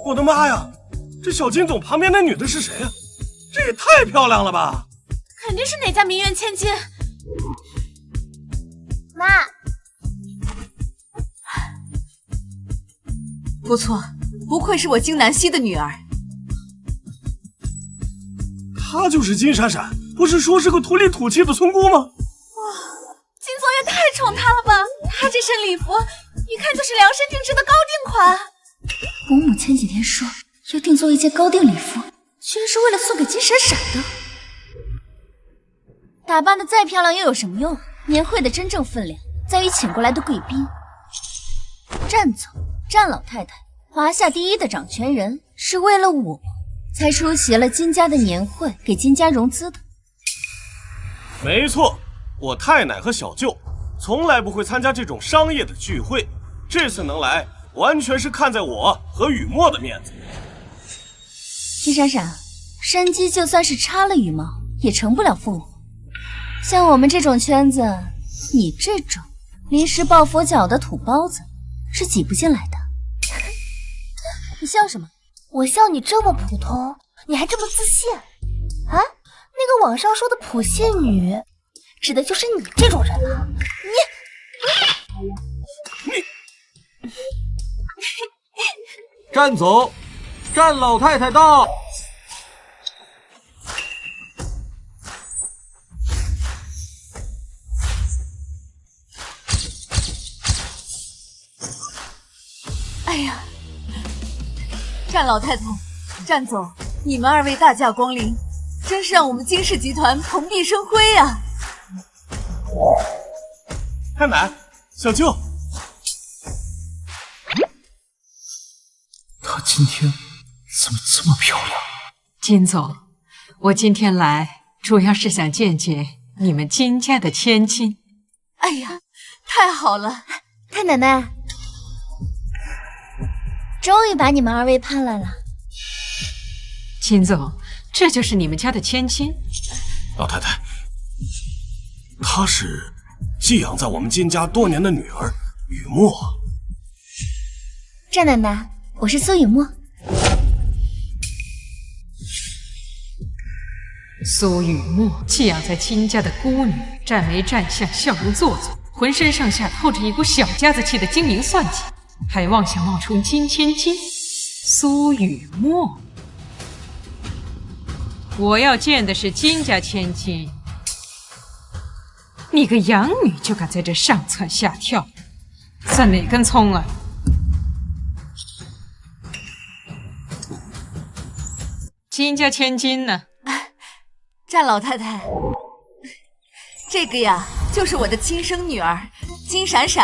H: 我的妈呀，这小金总旁边那女的是谁呀？这也太漂亮了吧！
A: 肯定是哪家名媛千金。
I: 妈，
B: 不错，不愧是我金南希的女儿。
H: 她就是金闪闪，不是说是个土里土气的村姑吗？
A: 哇，金总也太宠她了吧！她这身礼服，一看就是量身定制的高定款。伯母前几天说要定做一件高定礼服，居然是为了送给金闪闪的。打扮的再漂亮又有什么用？年会的真正分量在于请过来的贵宾。战总、战老太太，华夏第一的掌权人，是为了我才出席了金家的年会，给金家融资的。
H: 没错，我太奶和小舅从来不会参加这种商业的聚会，这次能来，完全是看在我和雨墨的面子。
A: 金闪闪，山鸡就算是插了羽毛，也成不了凤凰。像我们这种圈子，你这种临时抱佛脚的土包子是挤不进来的。你笑什么？
I: 我笑你这么普通，你还这么自信啊？那个网上说的普信女，指的就是你这种人啊！你
E: 战总，战老太太到。
B: 哎呀，战老太太、战总，你们二位大驾光临，真是让我们金氏集团蓬荜生辉呀！
H: 太奶，小舅，
D: 她今天怎么这么漂亮？
J: 金总，我今天来主要是想见见你们金家的千金。
B: 哎呀，太好了！
A: 太奶奶，终于把你们二位盼来了。
J: 金总，这就是你们家的千金？
H: 老太太，她是寄养在我们金家多年的女儿雨墨。
A: 战奶奶，我是苏雨墨。
J: 苏雨墨寄养在金家的孤女，站没站相，笑如做作，浑身上下透着一股小家子气的精明算计，还妄想冒充金千金。苏雨墨，我要见的是金家千金。你个养女就敢在这上蹿下跳，算哪根葱啊？金家千金呢？
B: 战老太太，这个呀，就是我的亲生女儿金闪闪。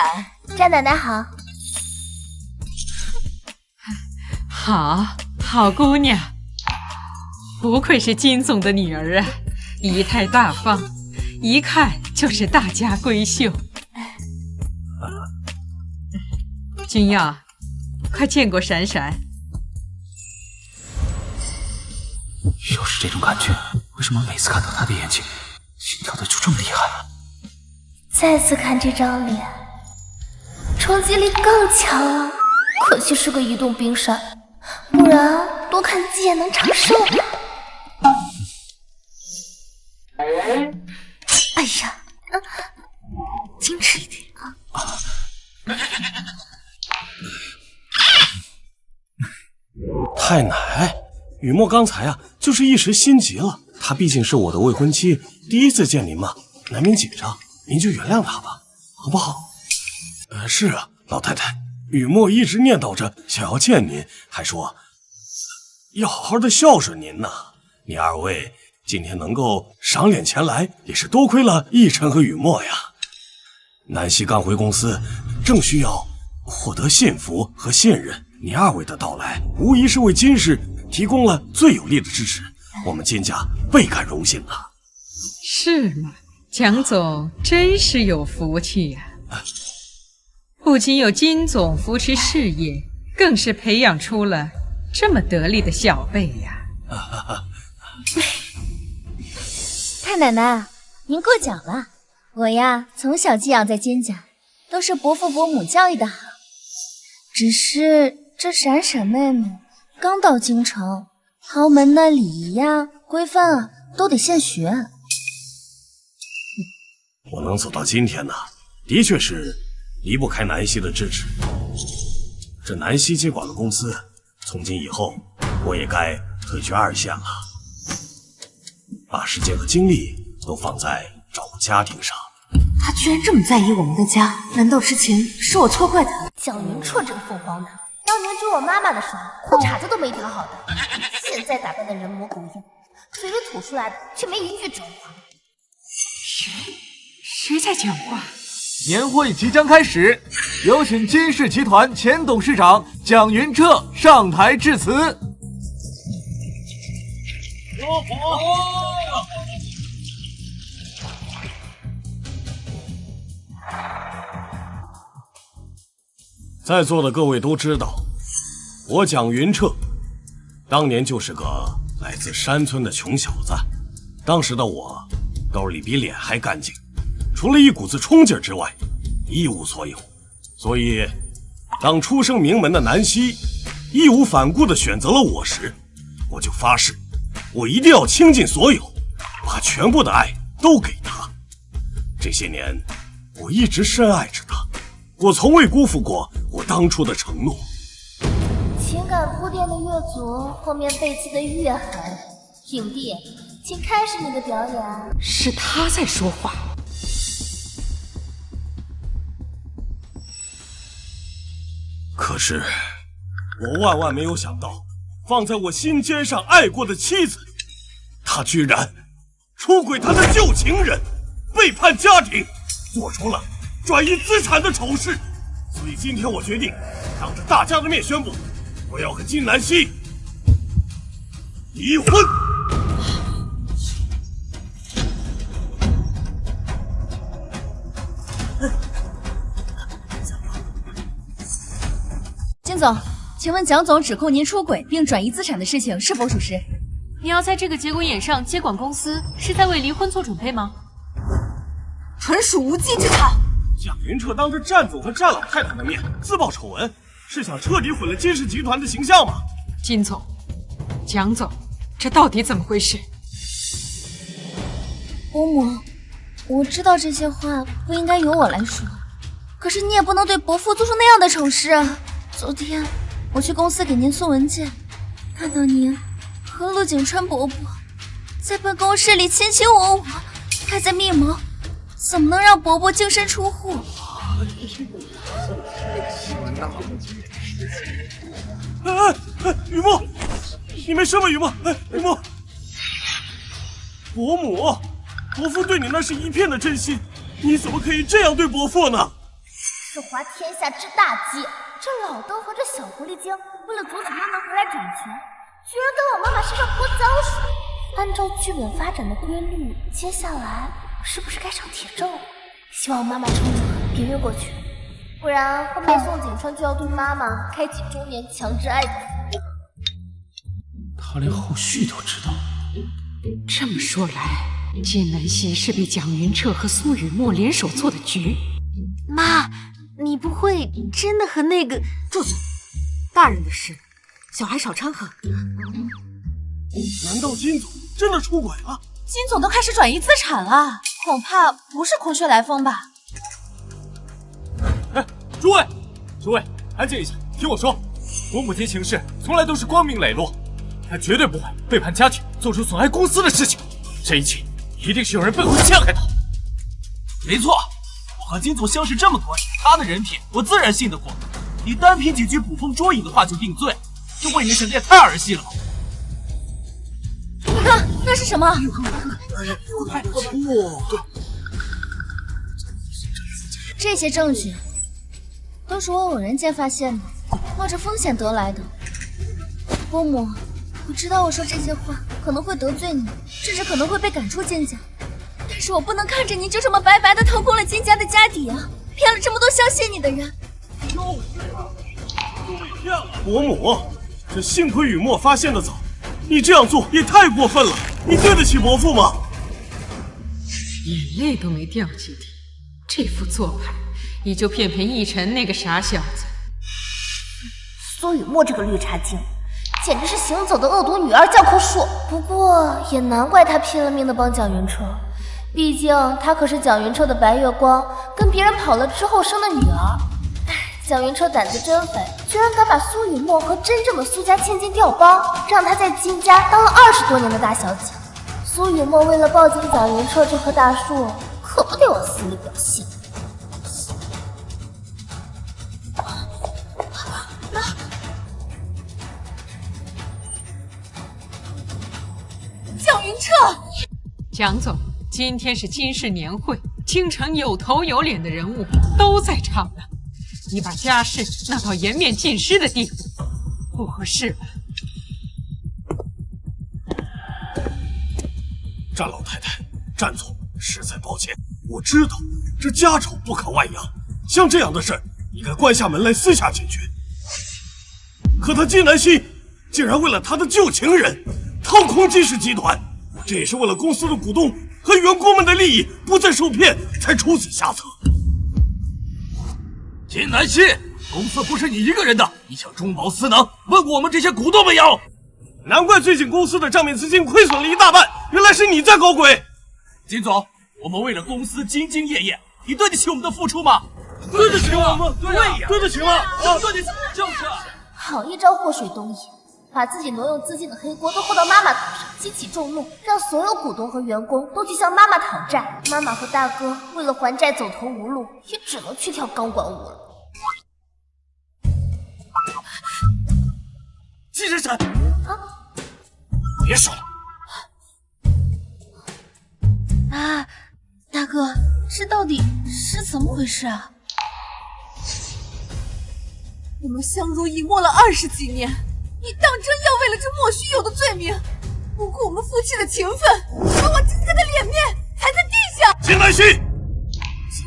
I: 战奶奶好。
J: 好姑娘，不愧是金总的女儿啊，仪态大方，一看就是大家闺秀。君耀，快见过闪闪。
G: 又是这种感觉，为什么每次看到他的眼睛，心跳的就这么厉害？
I: 再次看这张脸，冲击力更强了。可惜是个移动冰山，不然多看几眼能长寿啊。哎呀，矜持一点啊！
H: 太奶，雨墨刚才啊，就是一时心急了。她毕竟是我的未婚妻，第一次见您嘛，难免紧张，您就原谅她吧，好不好？是啊，老太太，雨墨一直念叨着想要见您，还说要好好的孝顺您呢。你二位今天能够赏脸前来，也是多亏了奕晨和雨墨呀。南希刚回公司，正需要获得信服和信任，你二位的到来，无疑是为金氏提供了最有力的支持，我们金家倍感荣幸啊！
J: 是吗？蒋总真是有福气呀！不仅有金总扶持事业，更是培养出了这么得力的小辈呀！
A: 太奶奶，您过奖了。我呀，从小寄养在金家，都是伯父伯母教育的好。只是这闪闪妹妹刚到京城，豪门的礼仪呀、规范啊，都得现学。
H: 我能走到今天呢，的确是离不开南希的支持。这南希接管了公司，从今以后，我也该退居二线了，把时间和精力都放在照顾家庭上。
B: 他居然这么在意我们的家，难道之前是我错怪他了？
I: 蒋云彻这个凤凰男，当年追我妈妈的时候，裤衩子都没条好的，现在打扮的人模狗样，嘴里吐出来的却没一句真话。
J: 谁在讲话？
K: 年会即将开始，有请金氏集团前董事长蒋云彻上台致辞。
H: 在座的各位都知道，我蒋云彻当年就是个来自山村的穷小子，当时的我兜里比脸还干净，除了一股子冲劲之外，一无所有。所以，当出生名门的南希义无反顾地选择了我时，我就发誓，我一定要倾尽所有，把全部的爱都给他。这些年，我一直深爱着他，我从未辜负过我当初的承诺。
I: 情感铺垫的越足，后面背刺的越狠。影帝，请开始你的表演。
J: 是他在说话。
H: 可是，我万万没有想到，放在我心尖上爱过的妻子，她居然出轨她的旧情人，背叛家庭，做出了转移资产的丑事。所以今天我决定当着大家的面宣布，我要和金南希离婚。
A: 金总，请问蒋总指控您出轨并转移资产的事情是否属实？
L: 你要在这个节骨眼上接管公司，是在为离婚做准备吗？
B: 纯属无稽之谈。
H: 蒋云彻当着战总和战老太太的面自曝丑闻，是想彻底毁了金氏集团的形象吗？
J: 金总，蒋总，这到底怎么回事？
A: 伯母，我知道这些话不应该由我来说，可是你也不能对伯父做出那样的丑事啊！昨天我去公司给您送文件，看到您和陆景川伯伯在办公室里卿卿我我，还在密谋，怎么能让伯伯净身出户？
H: 雨墨，你没事吧？雨墨，雨墨，伯母，伯父对你那是一片的真心，你怎么可以这样对伯父呢？
I: 是滑天下之大稽，这老邓和这小狐狸精为了阻止妈妈回来掌权，居然跟我妈妈身上泼脏水。按照剧本发展的规律，接下来是不是该上铁证了？希望妈妈撑着，别越过去，不然后面宋景川就要对妈妈开启中年强制爱子。
G: 他连后续都知道。
J: 这么说来，金南希是被蒋云彻和苏雨墨联手做的局。
B: 妈，你不会真的和那个……住嘴！大人的事，小孩少掺和。
H: 难道金总真的出轨了？
B: 金总都开始转移资产了，恐怕不是空穴来风吧？
C: 哎，诸位，安静一下，听我说。我母亲行事从来都是光明磊落，她绝对不会背叛家庭，做出损害公司的事情。这一切一定是有人背后陷害她。
D: 没错，我和金总相识这么多年，他的人品我自然信得过。你单凭几句捕风捉影的话就定罪，这未免显得也太儿戏了吧？
A: 你看，那是什么？这些证据都是我偶然间发现的，冒着风险得来的。伯母，我知道我说这些话可能会得罪你，甚至可能会被赶出金家，但是我不能看着你就这么白白的掏空了金家的家底啊，骗了这么多相信你的人。
H: 伯母，这幸亏雨墨发现的早，你这样做也太过分了，你对得起伯父吗？
J: 眼泪都没掉几滴，这副做派也就骗逸晨那个傻小子。
I: 苏雨墨这个绿茶精，简直是行走的恶毒女儿教科书。不过也难怪她拼了命的帮蒋云彻，毕竟她可是蒋云彻的白月光，跟别人跑了之后生的女儿。蒋云彻胆子真肥，居然敢把苏雨墨和真正的苏家千金调包，让她在金家当了20多年的大小姐。苏雨墨为了抱紧蒋云彻这棵大树，可不得往死里表现。
B: 蒋云彻，
J: 蒋总，今天是金氏年会，京城有头有脸的人物都在场呢。你把家事闹到颜面尽失的地步，不合适吧？
H: 战老太太，战总，实在抱歉，我知道这家丑不可外扬，像这样的事儿应该关下门来私下解决。可他金南希竟然为了他的旧情人掏空金氏集团，这也是为了公司的股东和员工们的利益不再受骗才出此下策。
D: 金南希，公司不是你一个人的，你想中饱私囊，问过我们这些股东没有？
H: 难怪最近公司的账面资金亏损了一大半，原来是你在搞鬼。
D: 金总，我们为了公司兢兢业业，你对得起我们的付出吗？
H: 对得起我们，
D: 对呀，
H: 对得起吗？
D: 对得起，就是。
I: 好一招祸水东引，把自己挪用资金的黑锅都拖到妈妈头上，激起众怒，让所有股东和员工都去向妈妈讨债。妈妈和大哥为了还债走投无路，也只能去跳钢管舞了。
H: 季闪闪，
D: 别说了。
A: 啊，大哥，这到底是怎么回事啊？
B: 我们相濡以沫了20几年，你当真要为了这莫须有的罪名，不顾我们夫妻的情分，把我金家的脸面踩在地上？
H: 金南希，在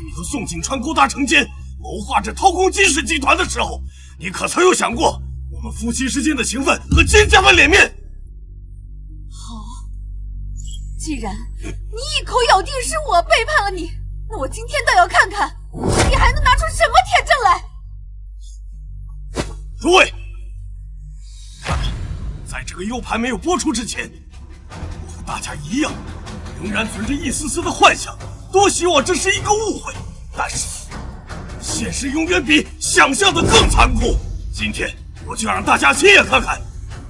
H: 你和宋景川勾搭成奸，谋划着掏空金氏集团的时候，你可曾有想过我们夫妻之间的情分和金家的脸面？
B: 好，既然你一口咬定是我背叛了你，那我今天倒要看看你还能拿出什么铁证来。
H: 诸位，在这个 U 盘没有播出之前，我和大家一样，仍然存着一丝丝的幻想，多希望这是一个误会。但是，现实永远比想象的更残酷。今天我就让大家亲眼看看，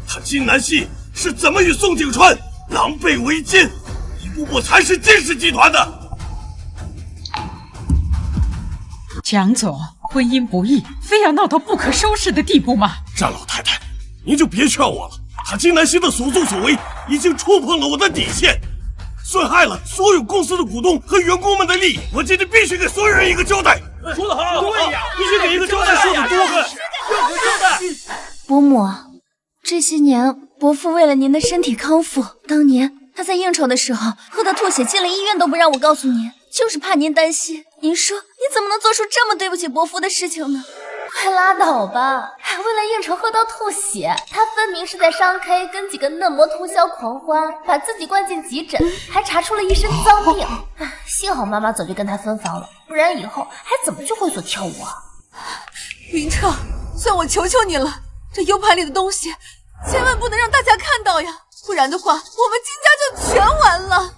H: 他金南希是怎么与宋景川狼狈为奸，一步步蚕食金氏集团的。
J: 蒋总，婚姻不易，非要闹到不可收拾的地步吗？
H: 战老太太，您就别劝我了。他金南希的所作所为已经触碰了我的底线，损害了所有公司的股东和员工们的利益。我今天必须给所有人一个交代。
D: 说得好，
H: 对呀，必须给一个交代。说得多了，
D: 要个交代。
A: 伯母，这些年伯父为了您的身体康复，当年他在应酬的时候喝得吐血，进了医院都不让我告诉您，就是怕您担心。您说你怎么能做出这么对不起伯父的事情呢？
I: 快拉倒吧！还为了应酬喝到吐血，他分明是在商 K 跟几个嫩模通宵狂欢，把自己关进急诊，还查出了一身脏病。唉，幸好妈妈早就跟他分房了，不然以后还怎么去会所跳舞啊？
B: 云彻，算我求求你了，这 U 盘里的东西千万不能让大家看到呀，不然的话，我们金家就全完了。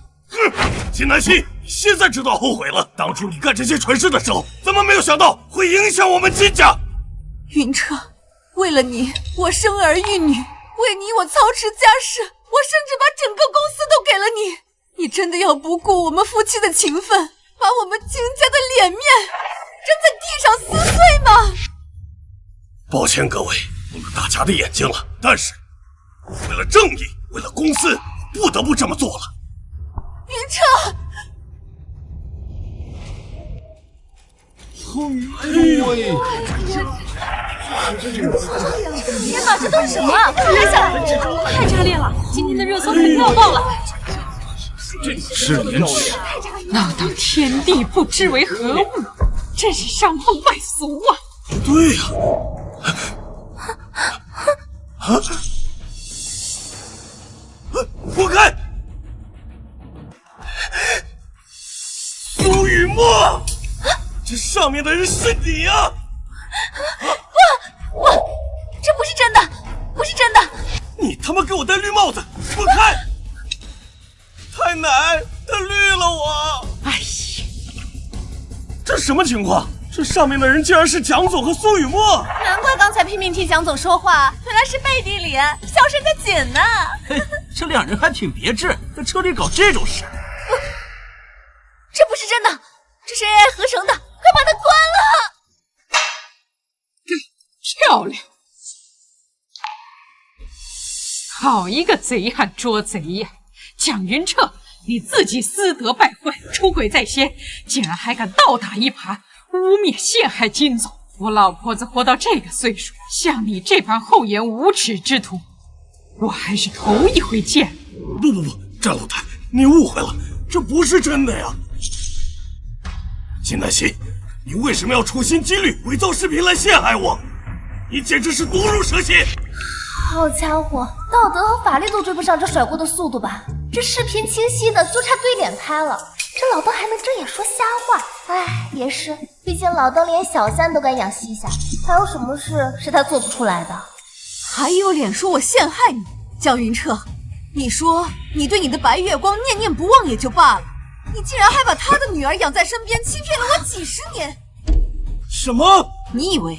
H: 金南希，你现在知道后悔了。当初你干这些蠢事的时候，怎么没有想到会影响我们金家？
B: 云彻，为了你，我生儿育女，为你我操持家事，我甚至把整个公司都给了你。你真的要不顾我们夫妻的情分，把我们金家的脸面扔在地上撕碎吗？
H: 抱歉各位，误了大家的眼睛了。但是，为了正义，为了公司，不得不这么做了。
B: 云彻，
A: 天哪，这都是什么啊？快拿下来！太炸裂了，今天的热搜肯定要爆了。
F: 吃廉耻，
J: 闹到天地不知为何物，真是伤风败俗啊！
H: 对呀，滚开！苏雨墨，这上面的人是你啊！
A: 我，这不是真的，不是真的！
H: 你他妈给我戴绿帽子，滚开！太奶，他绿了我！
J: 哎呀，
H: 这什么情况？这上面的人竟然是蒋总和苏雨墨！
B: 难怪刚才拼命替蒋总说话，原来是背地里小声的紧呢。
D: 嘿，这两人还挺别致，在车里搞这种事。
A: 这不是真的，这是 AI 合成的，快把它关了！
J: 漂亮，好一个贼喊捉贼呀！蒋云彻，你自己私德败坏，出轨在先，竟然还敢倒打一耙，污蔑陷害金总！我老婆子活到这个岁数，像你这般厚颜无耻之徒，我还是头一回见。
H: 不，战老太，你误会了，这不是真的呀！金南希，你为什么要处心积虑伪造视频来陷害我？你简直是毒入蛇蝎！
I: 好家伙，道德和法律都追不上这甩锅的速度吧？这视频清晰的，就差对脸拍了。这老邓还能睁眼说瞎话？哎，也是，毕竟老邓连小三都敢养西夏，还有什么事是他做不出来的？
B: 还有脸说我陷害你？蒋云彻，你说你对你的白月光念念不忘也就罢了，你竟然还把他的女儿养在身边，欺骗了我几十年！
H: 什么？
B: 你以为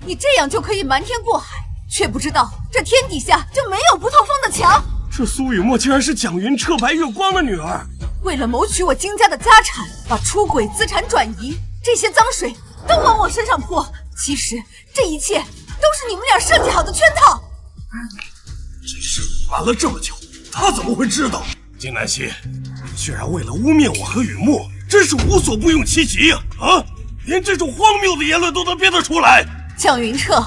B: 你这样就可以瞒天过海，却不知道这天底下就没有不透风的墙。
H: 这苏雨墨竟然是蒋云彻白月光的女儿，
B: 为了谋取我金家的家产，把出轨、资产转移这些脏水都往我身上泼。其实这一切都是你们俩设计好的圈套。
H: 这事瞒了这么久，他怎么会知道？金南希，你居然为了污蔑我和雨墨，真是无所不用其极呀！啊，连这种荒谬的言论都能编得出来。
B: 蒋云彻，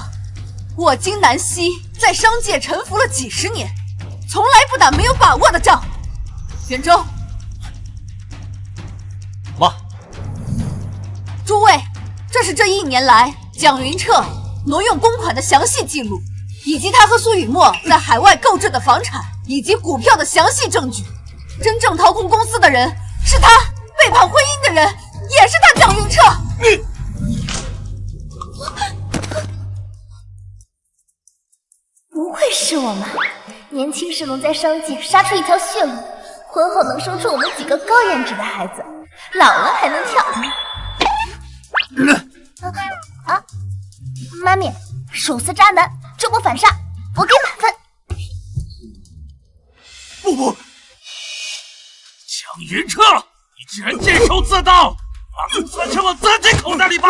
B: 我金南希在商界沉浮了几十年，从来不打没有把握的仗。袁周，
C: 妈，
B: 诸位，这是这1年来蒋云彻挪用公款的详细记录，以及他和苏雨墨在海外购置的房产以及股票的详细证据。真正掏空公司的人是他，背叛婚姻的人也是他蒋云彻。
I: 不愧是我妈，年轻时能在商界杀出一条血路，婚后能生出我们几个高颜值的孩子，老了还能跳。妈咪，手撕渣男，这波反杀，我给满分。
H: 不，蒋云彻，你居然监守自盗，把公算成我自己口袋里吧！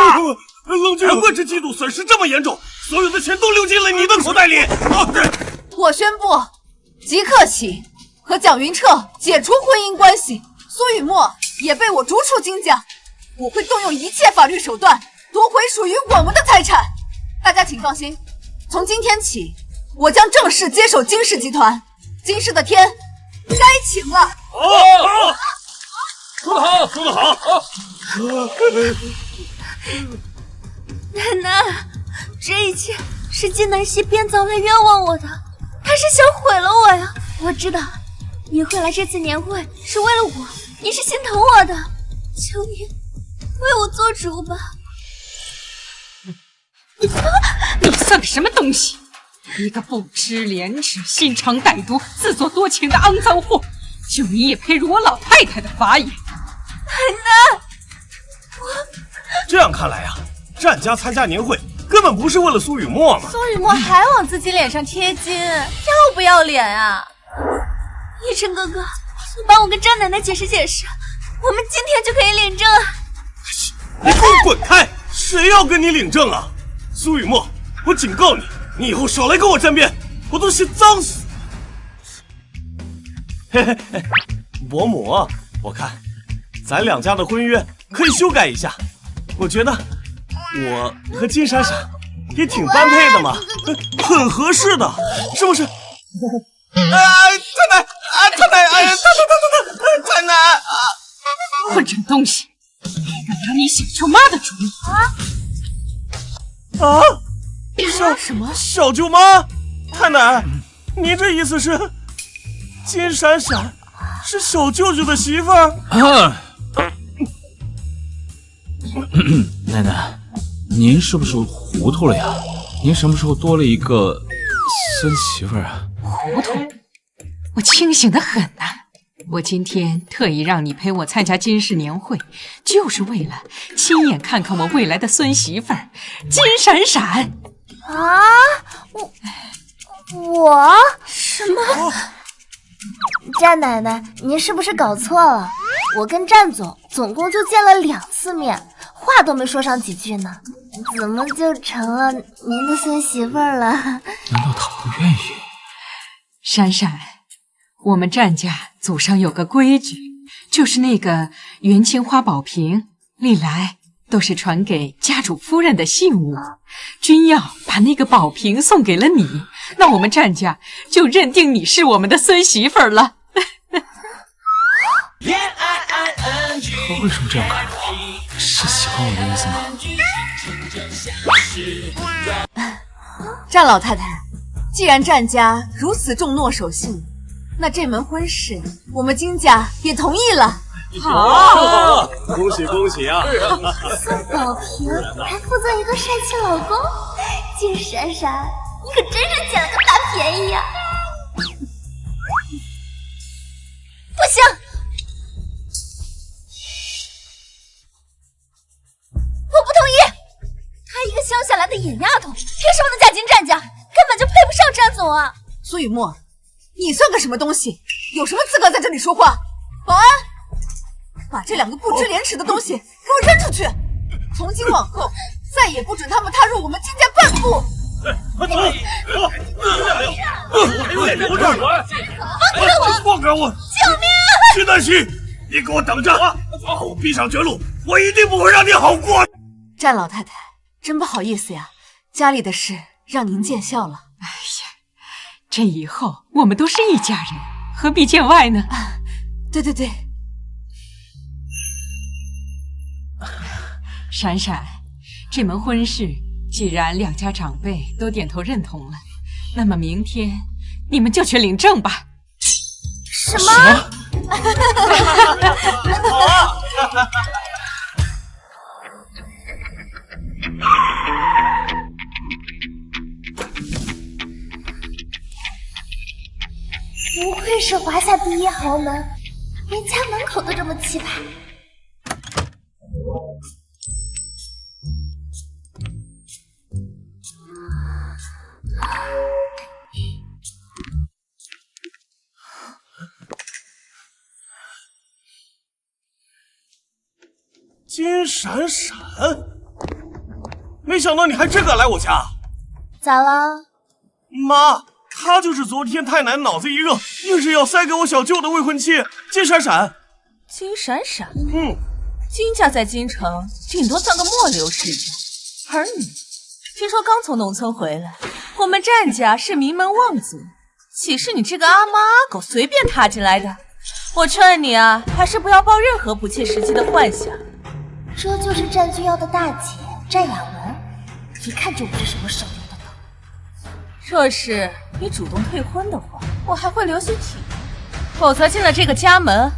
H: 冷静，难怪这季度损失这么严重，所有的钱都流进了你的口袋里。
B: 我宣布，即刻起和蒋云彻解除婚姻关系，苏雨墨也被我逐出金家。我会动用一切法律手段夺回属于我们的财产。大家请放心，从今天起，我将正式接手金氏集团。金氏的天该晴了。
H: 说得好，说得好。
A: 奶奶，这一切是金南希编造来冤枉我的，他是想毁了我呀！我知道你会来这次年会是为了我，你是心疼我的，求你为我做主吧。
J: 你算个什么东西？一个不知廉耻、心肠歹毒、自作多情的肮脏货！就你也配入我老太太的法眼？奶
A: 奶，
H: 这样看来啊，战家参加年会根本不是为了苏雨墨嘛。
A: 苏雨墨还往自己脸上贴金，要不要脸啊？逸琛哥哥，你帮我跟张奶奶解释解释，我们今天就可以领证啊！
H: 你给我滚开！谁要跟你领证啊？苏雨墨，我警告你，你以后少来跟我沾边，我都嫌脏死。嘿嘿嘿，伯母，我看咱两家的婚约可以修改一下，我觉得我和金闪闪也挺般配的嘛，很合适的，是不是？太奶，太奶，哎呀，太奶啊！
J: 混账东西，敢让你想出妈的主意
H: 啊！什么？小舅妈？太奶，您这意思是金闪闪是小舅舅的媳妇儿？
F: 奶奶，您是不是糊涂了呀？您什么时候多了一个孙媳妇儿啊？
J: 糊涂？我清醒得很呐！我今天特意让你陪我参加金氏年会，就是为了亲眼看看我未来的孙媳妇儿金闪闪。
I: 啊！我
A: 什么？
I: 战奶奶，您是不是搞错了？我跟战总总共就见了2次面，话都没说上几句呢，怎么就成了您的孙媳妇儿了？
F: 难道他不愿意？
J: 闪闪，我们战家祖上有个规矩，就是那个元青花宝瓶历来都是传给家主夫人的信物，君耀把那个宝瓶送给了你，那我们战家就认定你是我们的孙媳妇儿了。
F: 他为什么这样看着我？是喜欢我的意思吗？
B: 战老太太，既然战家如此重诺守信，那这门婚事我们金家也同意了。
H: 好，恭喜恭喜啊！
I: 宋宝平还附赠一个帅气老公，金闪闪，你可真是捡了个大便宜啊！
A: 不行，我不同意！她一个乡下来的野丫头，凭什么能嫁进战家？根本就配不上战总啊！
B: 苏雨墨，你算个什么东西？有什么资格在这里说话？保安，把这2个不知廉耻的东西给我扔出去！从今往后，再也不准他们踏入我们金家半步！
H: 放开我！
A: 救命！
H: 金南希，你给我等着！把我逼上绝路，我一定不会让你好过！
B: 战老太太，真不好意思呀，家里的事让您见笑了。
J: 哎呀，这以后我们都是一家人，何必见外呢？
B: 对对对。
J: 闪闪，这门婚事既然2家长辈都点头认同了，那么明天你们就去领证吧。
I: 什么？不愧是华夏第一豪门，连家门口都这么气派。
H: 金闪闪，没想到你还真敢来我家。
I: 咋了？
H: 妈，他就是昨天太奶脑子一热，硬是要塞给我小舅的未婚妻金闪闪。
B: 金闪闪，金家在京城顶多算个末流世家，而你听说刚从农村回来，我们战家是名门望族，岂是你这个阿猫阿狗随便踏进来的？我劝你啊，还是不要抱任何不切实际的幻想。
I: 这就是战君耀的大姐战雅文，一看就不是什么省油的灯。
B: 若是你主动退婚的话，我还会留些体面，否则进了这个家门，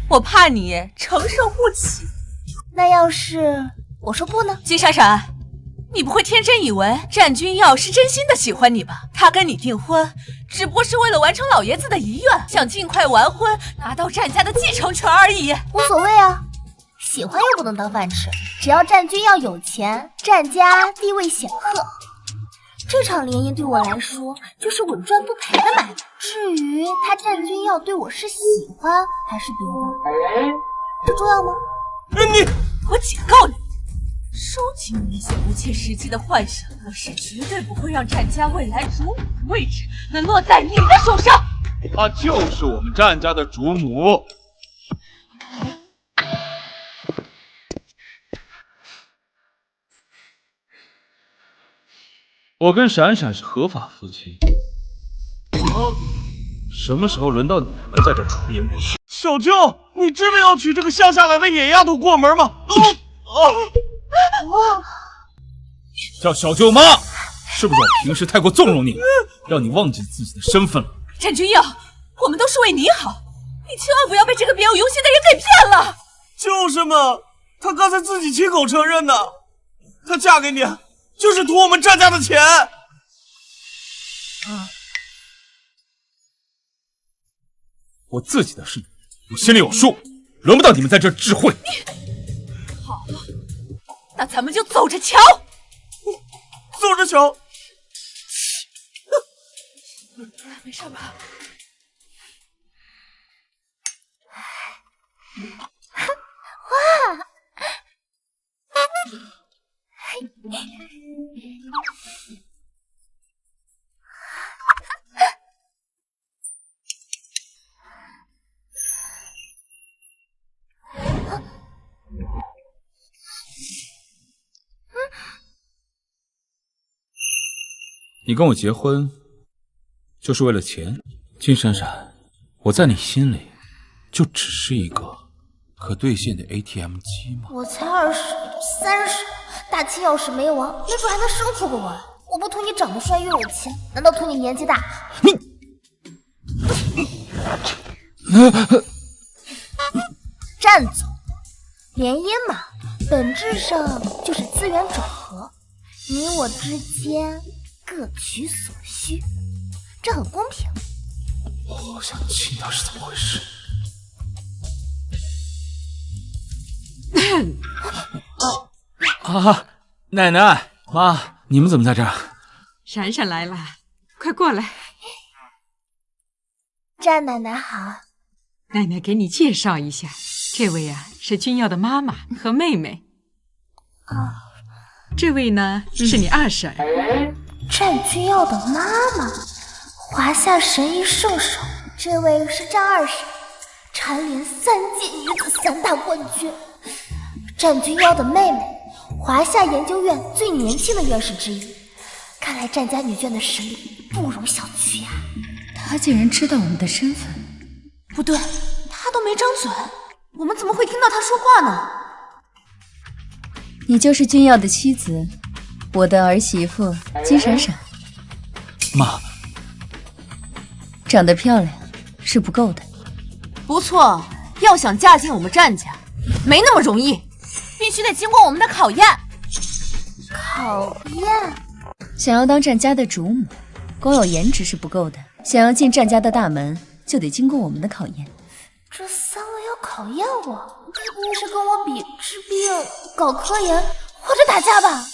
B: 我怕你承受不起。
I: 那要是我说不呢？
B: 金闪闪，你不会天真以为战君耀是真心的喜欢你吧？他跟你订婚，只不过是为了完成老爷子的遗愿，想尽快完婚，拿到战家的继承权而已。
I: 无所谓啊，喜欢又不能当饭吃，只要战君耀有钱，战家地位显赫，这场联姻对我来说就是稳赚不赔的买卖。至于他战君耀对我是喜欢还是别的，这重要吗？
B: 我警告你，收起你那些不切实际的幻想，我是绝对不会让战家未来主母的位置能落在你的手上。
F: 她就是我们战家的主母。我跟闪闪是合法夫妻，什么时候轮到你们在这出言不逊？
H: 小舅，你真的要娶这个乡下来的野丫头过门吗？
F: 叫小舅妈，是不是我平时太过纵容你了，让你忘记自己的身份了？
B: 战君耀，我们都是为你好，你千万不要被这个别有用心的人给骗了。
H: 就是嘛，她刚才自己亲口承认的，她嫁给你就是图我们战家的钱。
F: 我自己的事我心里有数，轮不到你们在这智慧。
B: 好，那咱们就走着瞧。
H: 走着瞧。
B: 没事吧？
I: 哇！
F: 你跟我结婚就是为了钱？金闪闪，我在你心里就只是一个可兑现的 ATM 机吗？
I: 我才20、30，大清要是没完，没准还能生出个娃。我不图你长得帅又有钱，难道图你年纪大？站总，联姻嘛，本质上就是资源整合，你我之间各取所需，这很公平。
F: 我好想知道是怎么回事。
G: 奶奶妈，你们怎么在这儿？
J: 闪闪来了，快过来。
I: 战奶奶好。
J: 奶奶给你介绍一下，这位啊是君耀的妈妈和妹妹。这位呢是你二婶。
I: 战君耀的妈妈，华夏神医圣手。这位是战二婶，蝉联3届女子3大冠军。战君耀的妹妹，华夏研究院最年轻的院士之一。看来战家女眷的实力不容小觑呀。
A: 她竟然知道我们的身份。
B: 不对，她都没张嘴，我们怎么会听到她说话呢？
A: 你就是君耀的妻子，我的儿媳妇金闪闪。
G: 妈，
A: 长得漂亮是不够的。
B: 不错，要想嫁进我们战家，没那么容易，必须得经过我们的考验。
I: 考验？
A: 想要当战家的主母，光有颜值是不够的。想要进战家的大门，就得经过我们的考验。
I: 这3位要考验我，该不会是跟我比治病、搞科研或者打架吧？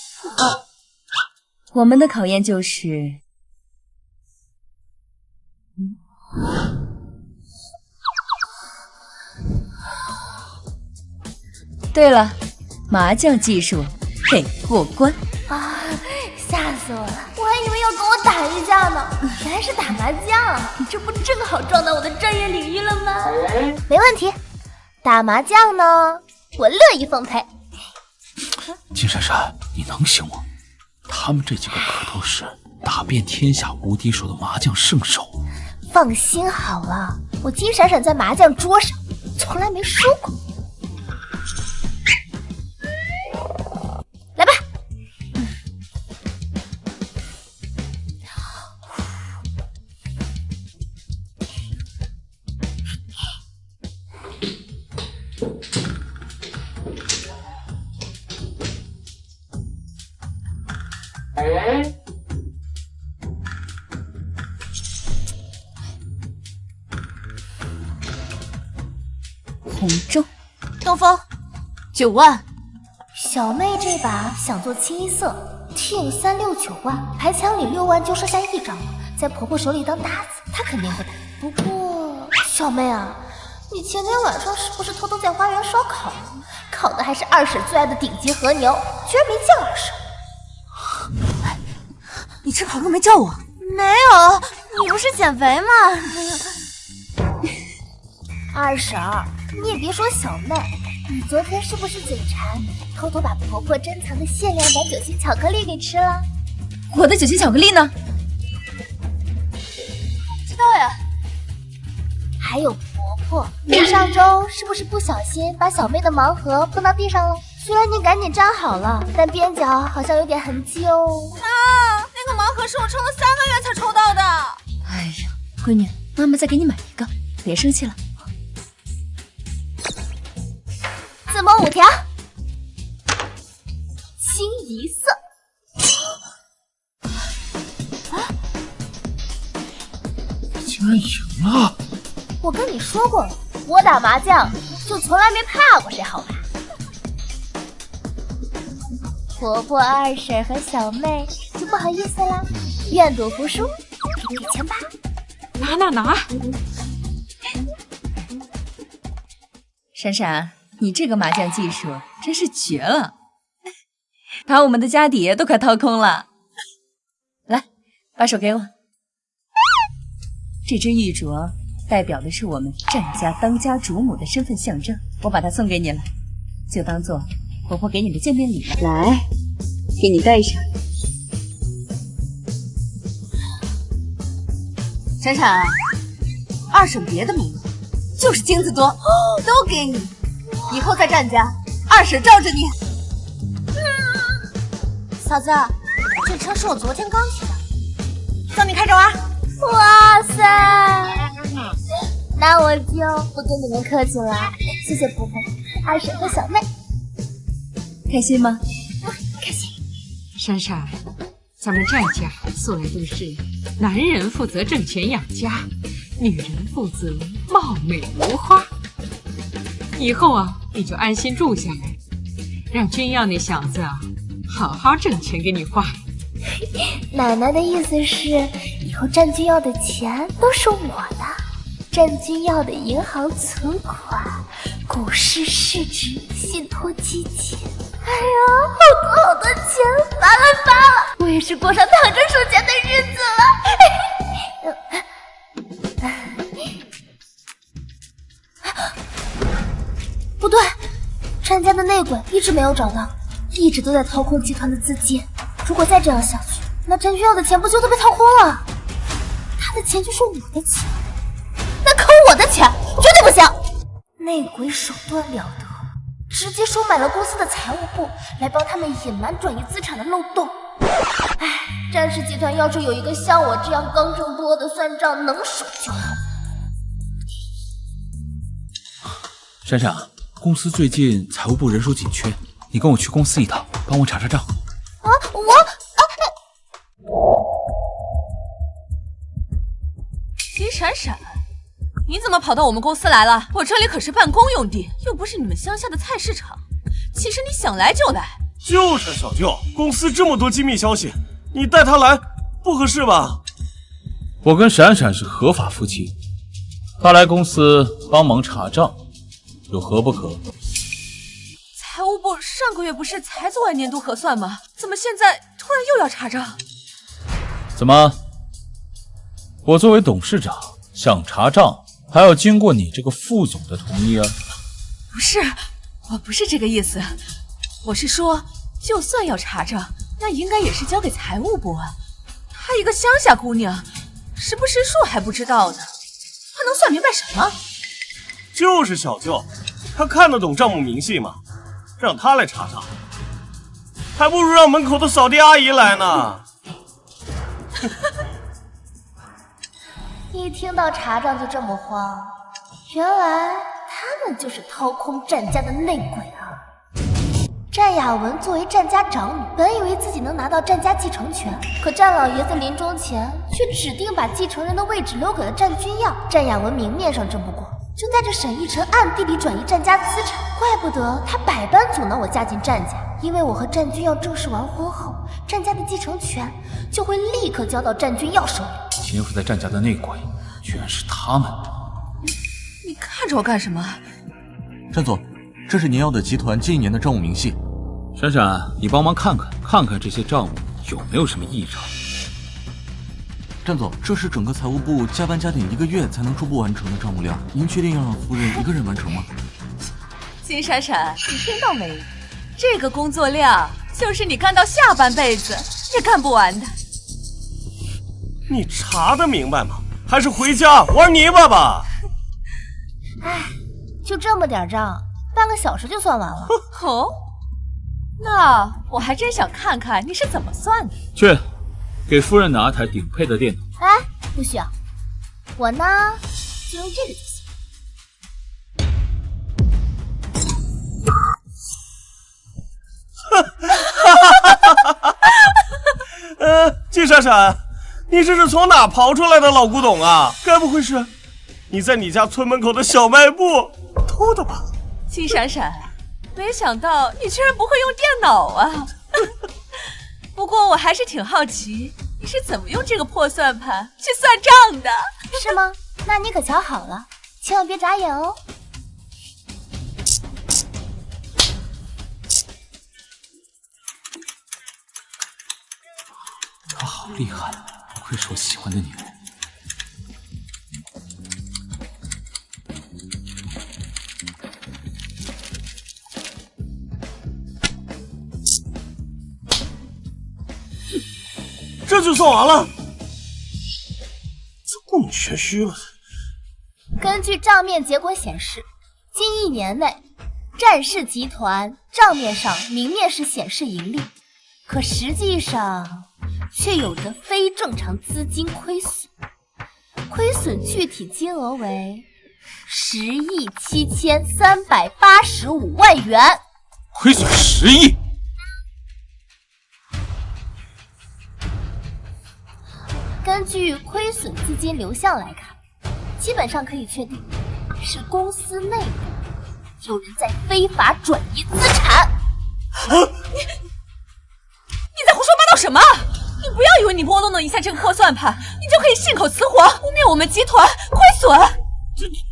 A: 我们的考验就是，对了，麻将技术得过关
I: 啊！吓死我了，我还以为要跟我打一架呢，原来是打麻将，你这不正好撞到我的专业领域了吗？没问题，打麻将呢，我乐意奉陪。
G: 金闪闪，你能行吗？他们这几个可都是打遍天下无敌手的麻将圣手。
I: 放心好了，我金闪闪在麻将桌上从来没输过。来吧。
A: 红中，
B: 东风9万。
I: 小妹这把想做清一色 ，Team 369万，牌墙里6万就剩下1张了，在婆婆手里当搭子，她肯定不打。不过，小妹啊，你前天晚上是不是偷偷在花园烧烤了？烤的还是二婶最爱的顶级和牛，居然没叫二婶。
B: 你吃烤肉没叫我？
I: 没有，你不是减肥吗？二婶儿，你也别说小妹，你昨天是不是嘴馋，偷偷把婆婆珍藏的限量版酒心巧克力给吃了？
A: 我的酒心巧克力呢？
I: 不知道呀。还有婆婆，你上周是不是不小心把小妹的盲盒碰到地上了？虽然你赶紧粘好了，但边角好像有点痕迹哦。
B: 啊，那个盲盒是我撑了3个月才抽到的。
A: 哎呀，闺女，妈妈再给你买一个，别生气了。
I: 自摸5条，清一色。
G: 竟然赢了！
I: 我跟你说过了，我打麻将就从来没怕过谁，好吧？婆婆、二婶和小妹就不好意思啦，愿赌服输，给钱吧。
J: 拿！
A: 闪闪，你这个麻将技术真是绝了，把我们的家底都快掏空了。来，把手给我。这只玉镯代表的是我们战家当家主母的身份象征，我把它送给你了，就当做婆婆给你的见面礼了。来，给你戴上。
B: 闪闪，二婶别的没有，就是金子多，都给你。以后在战家，二婶罩着你。
I: 嫂子，这车是我昨天刚提的，
B: 送你开着玩。
I: 哇塞，那我就不跟你们客气了，谢谢婆婆、二婶和小妹。
A: 开心吗？
I: 开心。
J: 闪闪，咱们战家素来都是男人负责挣钱养家，女人负责貌美如花。以后啊，你就安心住下来，让君耀那小子啊，好好挣钱给你花。
I: 奶奶的意思是，以后战军要的钱都是我的，战军要的银行存款、股市市值、信托基金，哎呀，好多钱，发了！我也是过上躺着数钱的日子了。不对，战家的内鬼一直没有找到，一直都在掏空集团的资金。如果再这样下去，那战军要的钱不就都被掏空了？他的钱就是我的钱，那坑我的钱绝对不行！内鬼手段了得，直接收买了公司的财务部，来帮他们隐瞒转移资产的漏洞。唉，战氏集团要是有一个像我这样刚正不阿的算账能手就好。
G: 闪闪，公司最近财务部人手紧缺，你跟我去公司一趟，帮我查查账。
I: 啊，
B: 金闪闪，你怎么跑到我们公司来了？我这里可是办公用地，又不是你们乡下的菜市场。其实你想来就来。
H: 就是小舅，公司这么多机密消息，你带他来不合适吧？
F: 我跟闪闪是合法夫妻，他来公司帮忙查账，有何不可？
B: 财务部上个月不是才做完年度核算吗？怎么现在突然又要查账？
F: 怎么？我作为董事长想查账，还要经过你这个副总的同意啊？
B: 不是，我不是这个意思。我是说，就算要查账，那应该也是交给财务部啊。她一个乡下姑娘，识不识数还不知道呢，她能算明白什么？
H: 就是小舅，他看得懂账目明细吗？让他来查账，还不如让门口的扫地阿姨来呢。
I: 一听到查账就这么慌，原来他们就是掏空战家的内鬼啊！战雅文作为战家长女，本以为自己能拿到战家继承权，可战老爷子临终前却指定把继承人的位置留给了战君耀。战雅文明面上争不过，就带着沈逸晨暗地里转移战家资产，怪不得他百般阻挠我嫁进战家。因为我和战君耀正式完婚后，战家的继承权就会立刻交到战君耀手里。
F: 潜伏在战家的内鬼，居然是他们！
B: 你看着我干什么？
E: 战总，这是您要的集团近1年的账务明细。
F: 闪闪，你帮忙看看这些账目有没有什么异常。
E: 战总，这是整个财务部加班加点1个月才能初步完成的账目量，您确定要让夫人一个人完成吗？
B: 金闪闪，你听到没？这个工作量就是你干到下半辈子也干不完的。
H: 你查得明白吗？还是回家玩泥巴吧。
I: 唉，就这么点账，半个小时就算完了。
B: 哦，那我还真想看看你是怎么算的。
F: 去，给夫人拿台顶配的电脑。
I: 哎，不需要，我呢就用这个就行。
H: 季闪闪，你这是从哪刨出来的老古董啊？该不会是你在你家村门口的小卖部偷的吧？
B: 季闪闪，没想到你居然不会用电脑啊！不过我还是挺好奇，你是怎么用这个破算盘去算账的？
I: 是吗？那你可瞧好了，千万别眨眼哦。
F: 她好厉害，不愧是我喜欢的女人。
H: 这就算完了，这故弄玄虚了。
I: 根据账面结果显示，近1年内，战氏集团账面上明面是显示盈利，可实际上却有着非正常资金亏损，亏损具体金额为10.7385亿元。
F: 亏损10亿。
I: 根据亏损资金流向来看，基本上可以确定是公司内部有人在非法转移资产。
B: 你在胡说八道什么？你不要以为你拨弄一下这个破算盘，你就可以信口雌黄，污蔑我们集团亏损。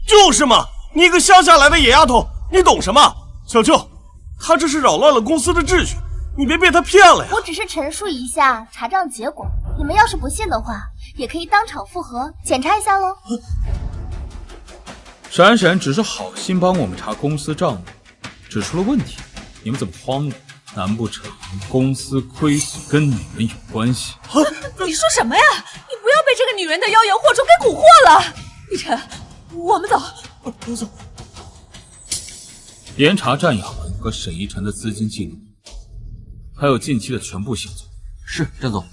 H: 就是嘛，你一个乡下来的野丫头，你懂什么？小舅，他这是扰乱了公司的秩序，你别被他骗了呀。
I: 我只是陈述一下查账结果，你们要是不信的话，也可以当场复核检查一下喽。
F: 闪闪只是好心帮我们查公司账目，指出了问题，你们怎么慌了？难不成公司亏损跟你们有关系？
B: 你说什么呀？你不要被这个女人的妖言惑众给蛊惑了。逸晨，我们走。
H: 我走。
F: 严查战雅文和沈逸晨的资金记录，还有近期的全部行踪。
E: 是，战总。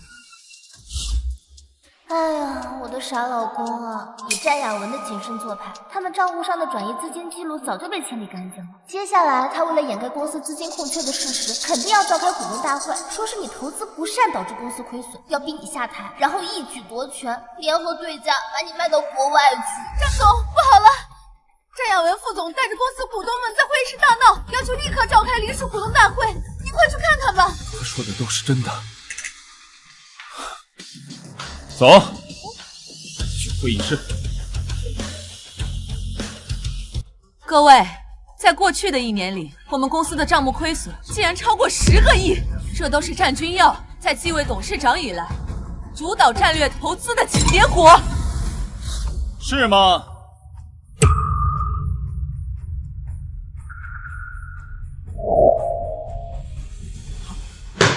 I: 哎呀，我的傻老公啊！以战雅文的谨慎做派，他们账户上的转移资金记录早就被清理干净了。接下来，他为了掩盖公司资金空缺的事实，肯定要召开股东大会，说是你投资不善导致公司亏损，要逼你下台，然后一举夺权，联合对价把你卖到国外去。
B: 张总，不好了！战雅文副总带着公司股东们在会议室大闹，要求立刻召开临时股东大会，你快去看看吧。
F: 他说的都是真的。走，去会议室。
B: 各位，在过去的1年里，我们公司的账目亏损竟然超过10个亿，这都是战君耀在继位董事长以来主导战略投资的结果，
F: 是吗？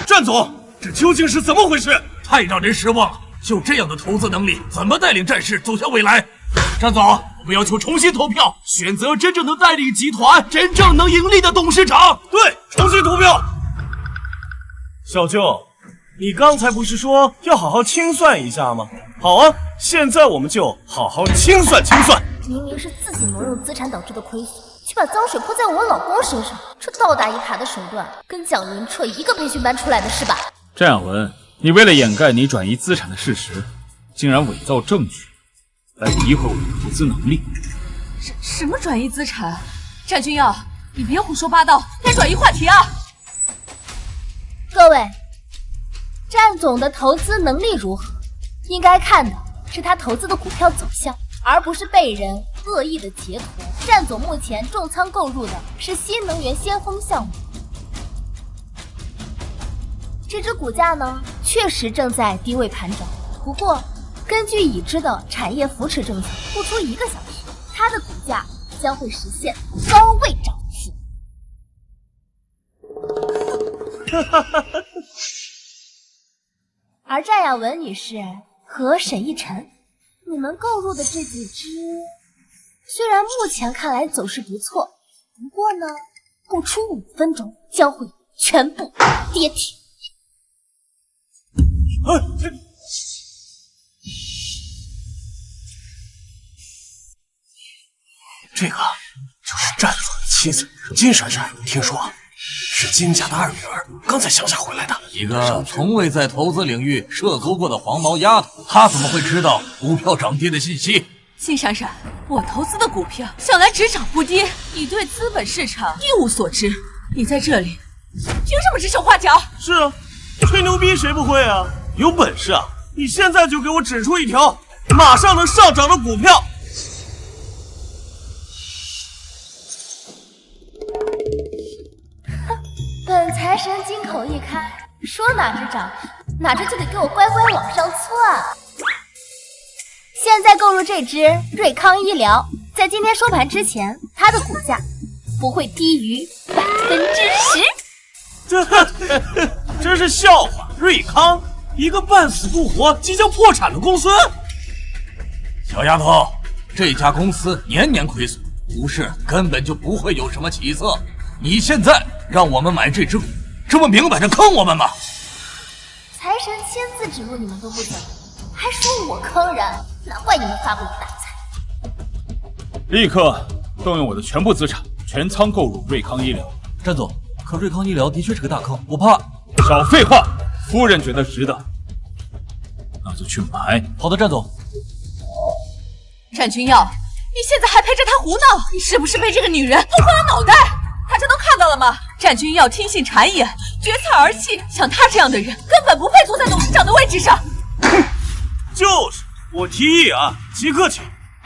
H: 战总，这究竟是怎么回事？太让人失望了！就这样的投资能力，怎么带领战事走向未来？战总，我们要求重新投票，选择真正能带领集团、真正能盈利的董事长。对，重新投票。
D: 小舅，你刚才不是说要好好清算一下吗？好啊，现在我们就好好清算清算。
I: 明明是自己挪用资产导致的亏损，却把脏水泼在我老公身上，这倒打一耙的手段，跟蒋云彻一个培训班出来的是吧？
F: 战雅文，你为了掩盖你转移资产的事实，竟然伪造证据，来诋毁我的投资能力。
B: 什么转移资产？战君耀，你别胡说八道，该转移话题啊！
I: 各位，战总的投资能力如何？应该看的是他投资的股票走向，而不是被人恶意的截图。战总目前重仓购入的是新能源先锋项目，这只股价呢，确实正在低位盘整。不过，根据已知的产业扶持政策，不出1个小时，它的股价将会实现高位涨幅。而战雅文女士和沈逸晨，你们购入的这几只，虽然目前看来走势不错，不过呢，不出5分钟将会全部跌停。
H: 这个就是战总的妻子金闪闪，听说是金家的2女儿，刚才乡下回来的。
E: 一个从未在投资领域涉足过的黄毛丫头，她怎么会知道股票涨跌的信息？
B: 金闪闪，我投资的股票向来只涨不跌，你对资本市场一无所知，你在这里凭什么指手画脚？
D: 是啊，吹牛逼谁不会啊？有本事啊，你现在就给我指出一条马上能上涨的股票。
I: 本财神金口一开，说哪只涨，哪只就得给我乖乖往上窜。现在购入这只瑞康医疗，在今天收盘之前，它的股价不会低于10%。
D: 真是笑话！瑞康一个半死不活、即将破产的公司。
E: 小丫头，这家公司年年亏损，股市根本就不会有什么起色。你现在让我们买这只股，这不明摆着坑我们吗？
I: 财神亲自指路你们都不讲，还说我坑人，难怪你们发不了大财。
F: 立刻动用我的全部资产，全仓购入瑞康医疗。
E: 战总，可瑞康医疗的确是个大坑，我怕。
F: 少废话，夫人觉得值得，那就去买。
E: 好的，战总。
B: 战君耀，你现在还陪着他胡闹，你是不是被这个女人弄昏了脑袋？他这都看到了吗？战君耀听信谗言，决策儿戏，像他这样的人根本不配坐在董事长的位置上。
D: 就是，我提议啊，即刻起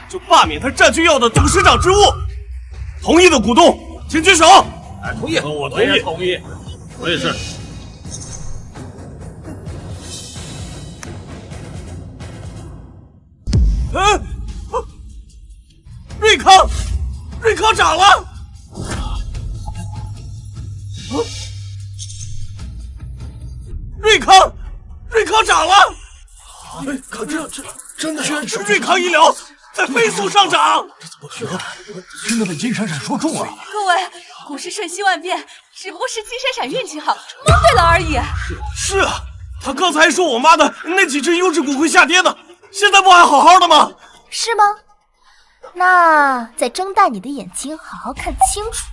D: 就罢免他战君耀的董事长职务。同意的股东请举手。
F: 同意，我也同意，我也是。
D: 瑞康涨了。瑞康涨了！
H: 可这真的
D: 是瑞康医疗在飞速上涨，
E: 这怎么可能？真的被金闪闪说中了。
B: 各位，股市瞬息万变，只不过是金闪闪运气好，蒙对了而已。
D: 是啊，他刚才还说我妈的那几只优质股会下跌呢，
H: 现在不还好好的吗？
I: 是吗？那再睁大你的眼睛，好好看清楚。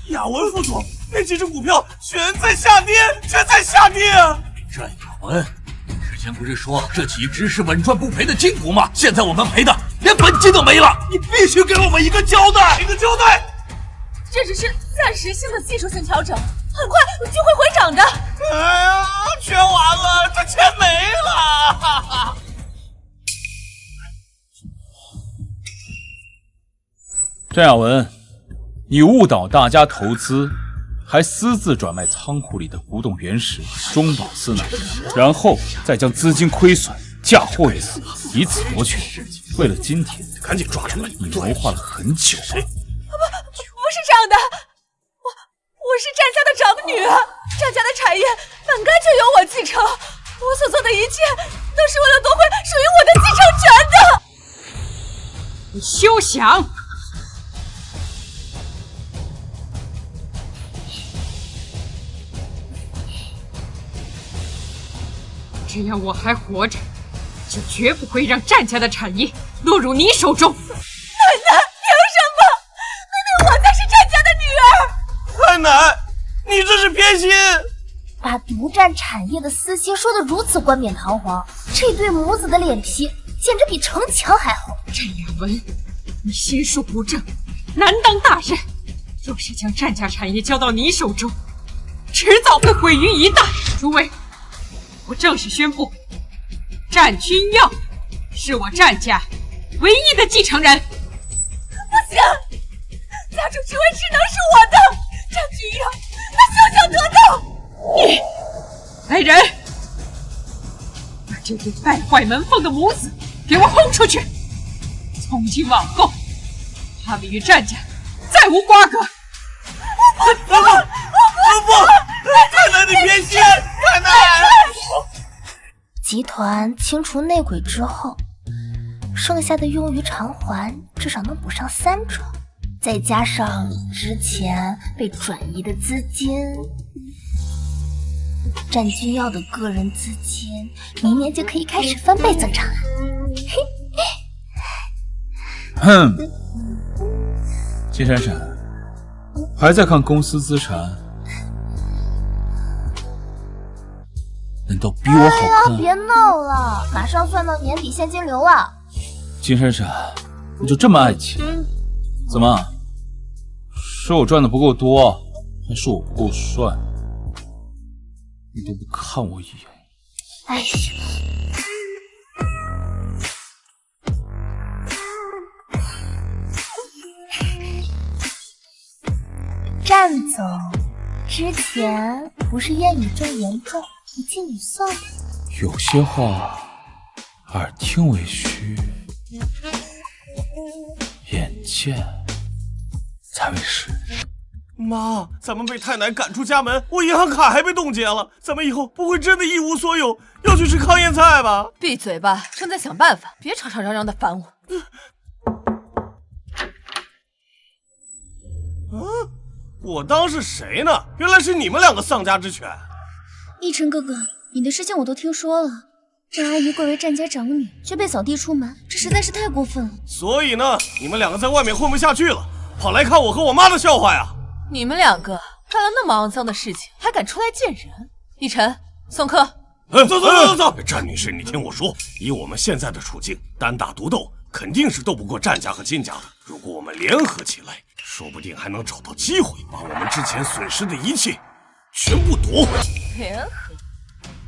H: 雅文副总，那几只股票全在下跌，全在下跌啊！
E: 战雅文，之前不是说这几只是稳赚不赔的金股吗？现在我们赔的连本金都没了，你必须给我们一个交代，一个交代！
B: 这只是暂时性的技术性调整，很快就会回涨的。
H: 哎呀，全完了，这钱没了！哈哈。
F: 战雅文，你误导大家投资，还私自转卖仓库里的古董原石中宝司奶茶，然后再将资金亏损嫁祸于此，以此夺权。为了今天，
H: 赶紧抓出来！
F: 你谋划了很久啊！
B: 不是这样的，我是战家的长女，战家的产业本该就由我继承，我所做的一切都是为了夺回属于我的继承权的。
J: 你休想！只要我还活着，就绝不会让战家的产业落入你手中。
B: 奶奶，凭什么？明明我才是战家的女儿。
H: 太奶，你这是偏心！
I: 把独占产业的私心说得如此冠冕堂皇，这对母子的脸皮简直比城墙还厚。
J: 战雅文，你心术不正，难当大任。若是将战家产业交到你手中，迟早会毁于一旦。诸位，我正式宣布，战君耀是我战家唯一的继承人。
B: 不行，家主之位只能是我的。战君耀，他休想得到！
J: 你，来人，把这对败坏门风的母子给我轰出去！从今往后，他们与战家再无瓜葛。
H: 不，太奶你偏心！太奶！
I: 集团清除内鬼之后，剩下的用于偿还至少能补上3种，再加上之前被转移的资金，战君耀的个人资金明年就可以开始翻倍增长了。
F: 哼，金闪闪，还在看公司资产？难道比我好看？
I: 别闹了，马上算到年底现金流了。
F: 金闪闪，你就这么爱钱？怎么？是我赚的不够多，还是我不够帅？你都不看我一眼。
I: 哎呀！战总之前不是烟瘾症严重，不进女色吗？
F: 有些话耳听为虚，眼见才为实。
H: 妈，咱们被太奶赶出家门，我银行卡还被冻结了，咱们以后不会真的一无所有，要去吃糠咽菜吧？
B: 闭嘴吧，正在想办法，别吵吵嚷嚷的烦我。
H: 我当是谁呢？原来是你们两个丧家之犬。
A: 逸晨哥哥，你的事情我都听说了。战阿姨贵为战家长女，却被扫地出门，这实在是太过分了。
H: 所以呢，你们两个在外面混不下去了，跑来看我和我妈的笑话呀？
B: 你们两个干了那么肮脏的事情，还敢出来见人？逸晨，送客。
H: 走！战女士，你听我说，以我们现在的处境，单打独斗肯定是斗不过战家和金家的。如果我们联合起来，说不定还能找到机会，把我们之前损失的一切全部夺回来。
B: 联合？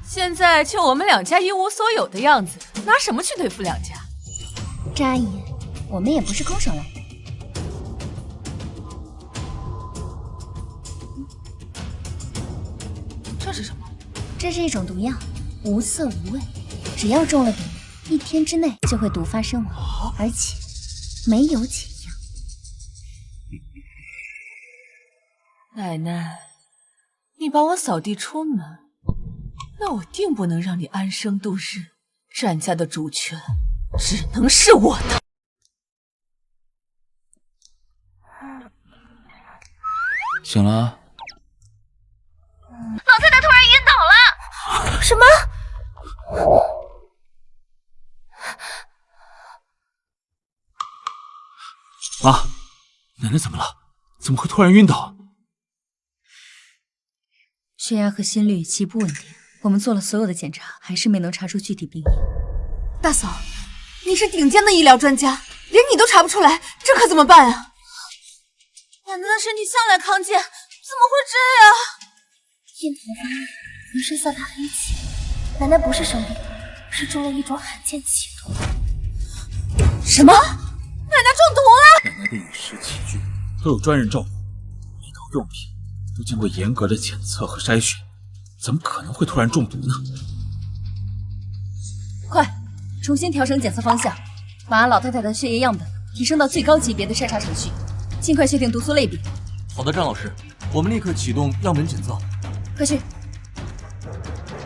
B: 现在就我们两家一无所有的样子，拿什么去对付两家？
A: 战阿姨，我们也不是空手来的。
B: 这是什么？
A: 这是一种毒药，无色无味，只要中了毒，1天之内就会毒发身亡，而且没有解药。
B: 奶奶，你把我扫地出门，那我定不能让你安生度日。战家的主权只能是我的。
F: 醒了？
I: 老太太突然晕倒了。什么？
G: 妈，奶奶怎么了？怎么会突然晕倒？
A: 血压和心率极不稳定，我们做了所有的检查，还是没能查出具体病因。
B: 大嫂，你是顶尖的医疗专家，连你都查不出来，这可怎么办啊？奶奶的身体向来康健，怎么会这样？
I: 印头发，浑身散发黑气，奶奶不是生病，是中了一种罕见奇毒。
B: 什么？奶奶中毒了？
F: 奶奶的饮食起居都有专人照顾，每套用品都经过严格的检测和筛选，怎么可能会突然中毒呢？
A: 快，重新调整检测方向，把老太太的血液样本提升到最高级别的筛查程序，尽快确定毒素类别。
E: 好的，张老师，我们立刻启动样本检测。
A: 快去！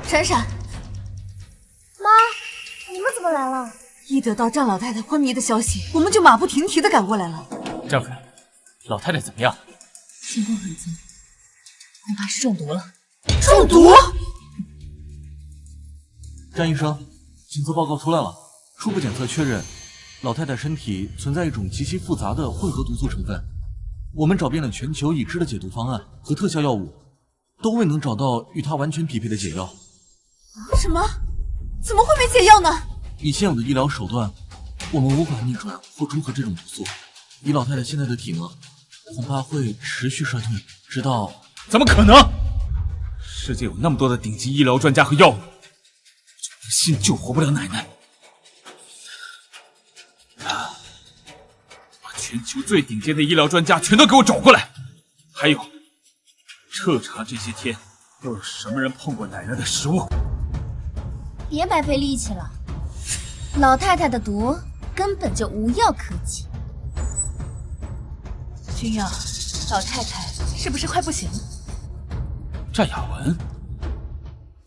B: 闪闪，
I: 妈，你们怎么来了？
B: 一得到张老太太昏迷的消息，我们就马不停蹄的赶过来了。
C: 张夫人，老太太怎么样？
A: 情况很糟，恐怕是中毒了。
B: 中毒？
E: 詹医生，检测报告出来了，初步检测确认，老太太身体存在一种极其复杂的混合毒素成分。我们找遍了全球已知的解毒方案和特效药物，都未能找到与它完全匹配的解药。
B: 什么？怎么会没解药呢？
E: 以现有的医疗手段，我们无法逆转或中和这种毒素。以老太太现在的体能，恐怕会持续衰退，直到……
G: 怎么可能？世界有那么多的顶级医疗专家和药物，就信救活不了奶奶。把全球最顶尖的医疗专家全都给我找过来，还有，彻查这些天都有什么人碰过奶奶的食物。
A: 别白费力气了，老太太的毒根本就无药可解。
B: 君耀，老太太是不是快不行了？
G: 战雅文，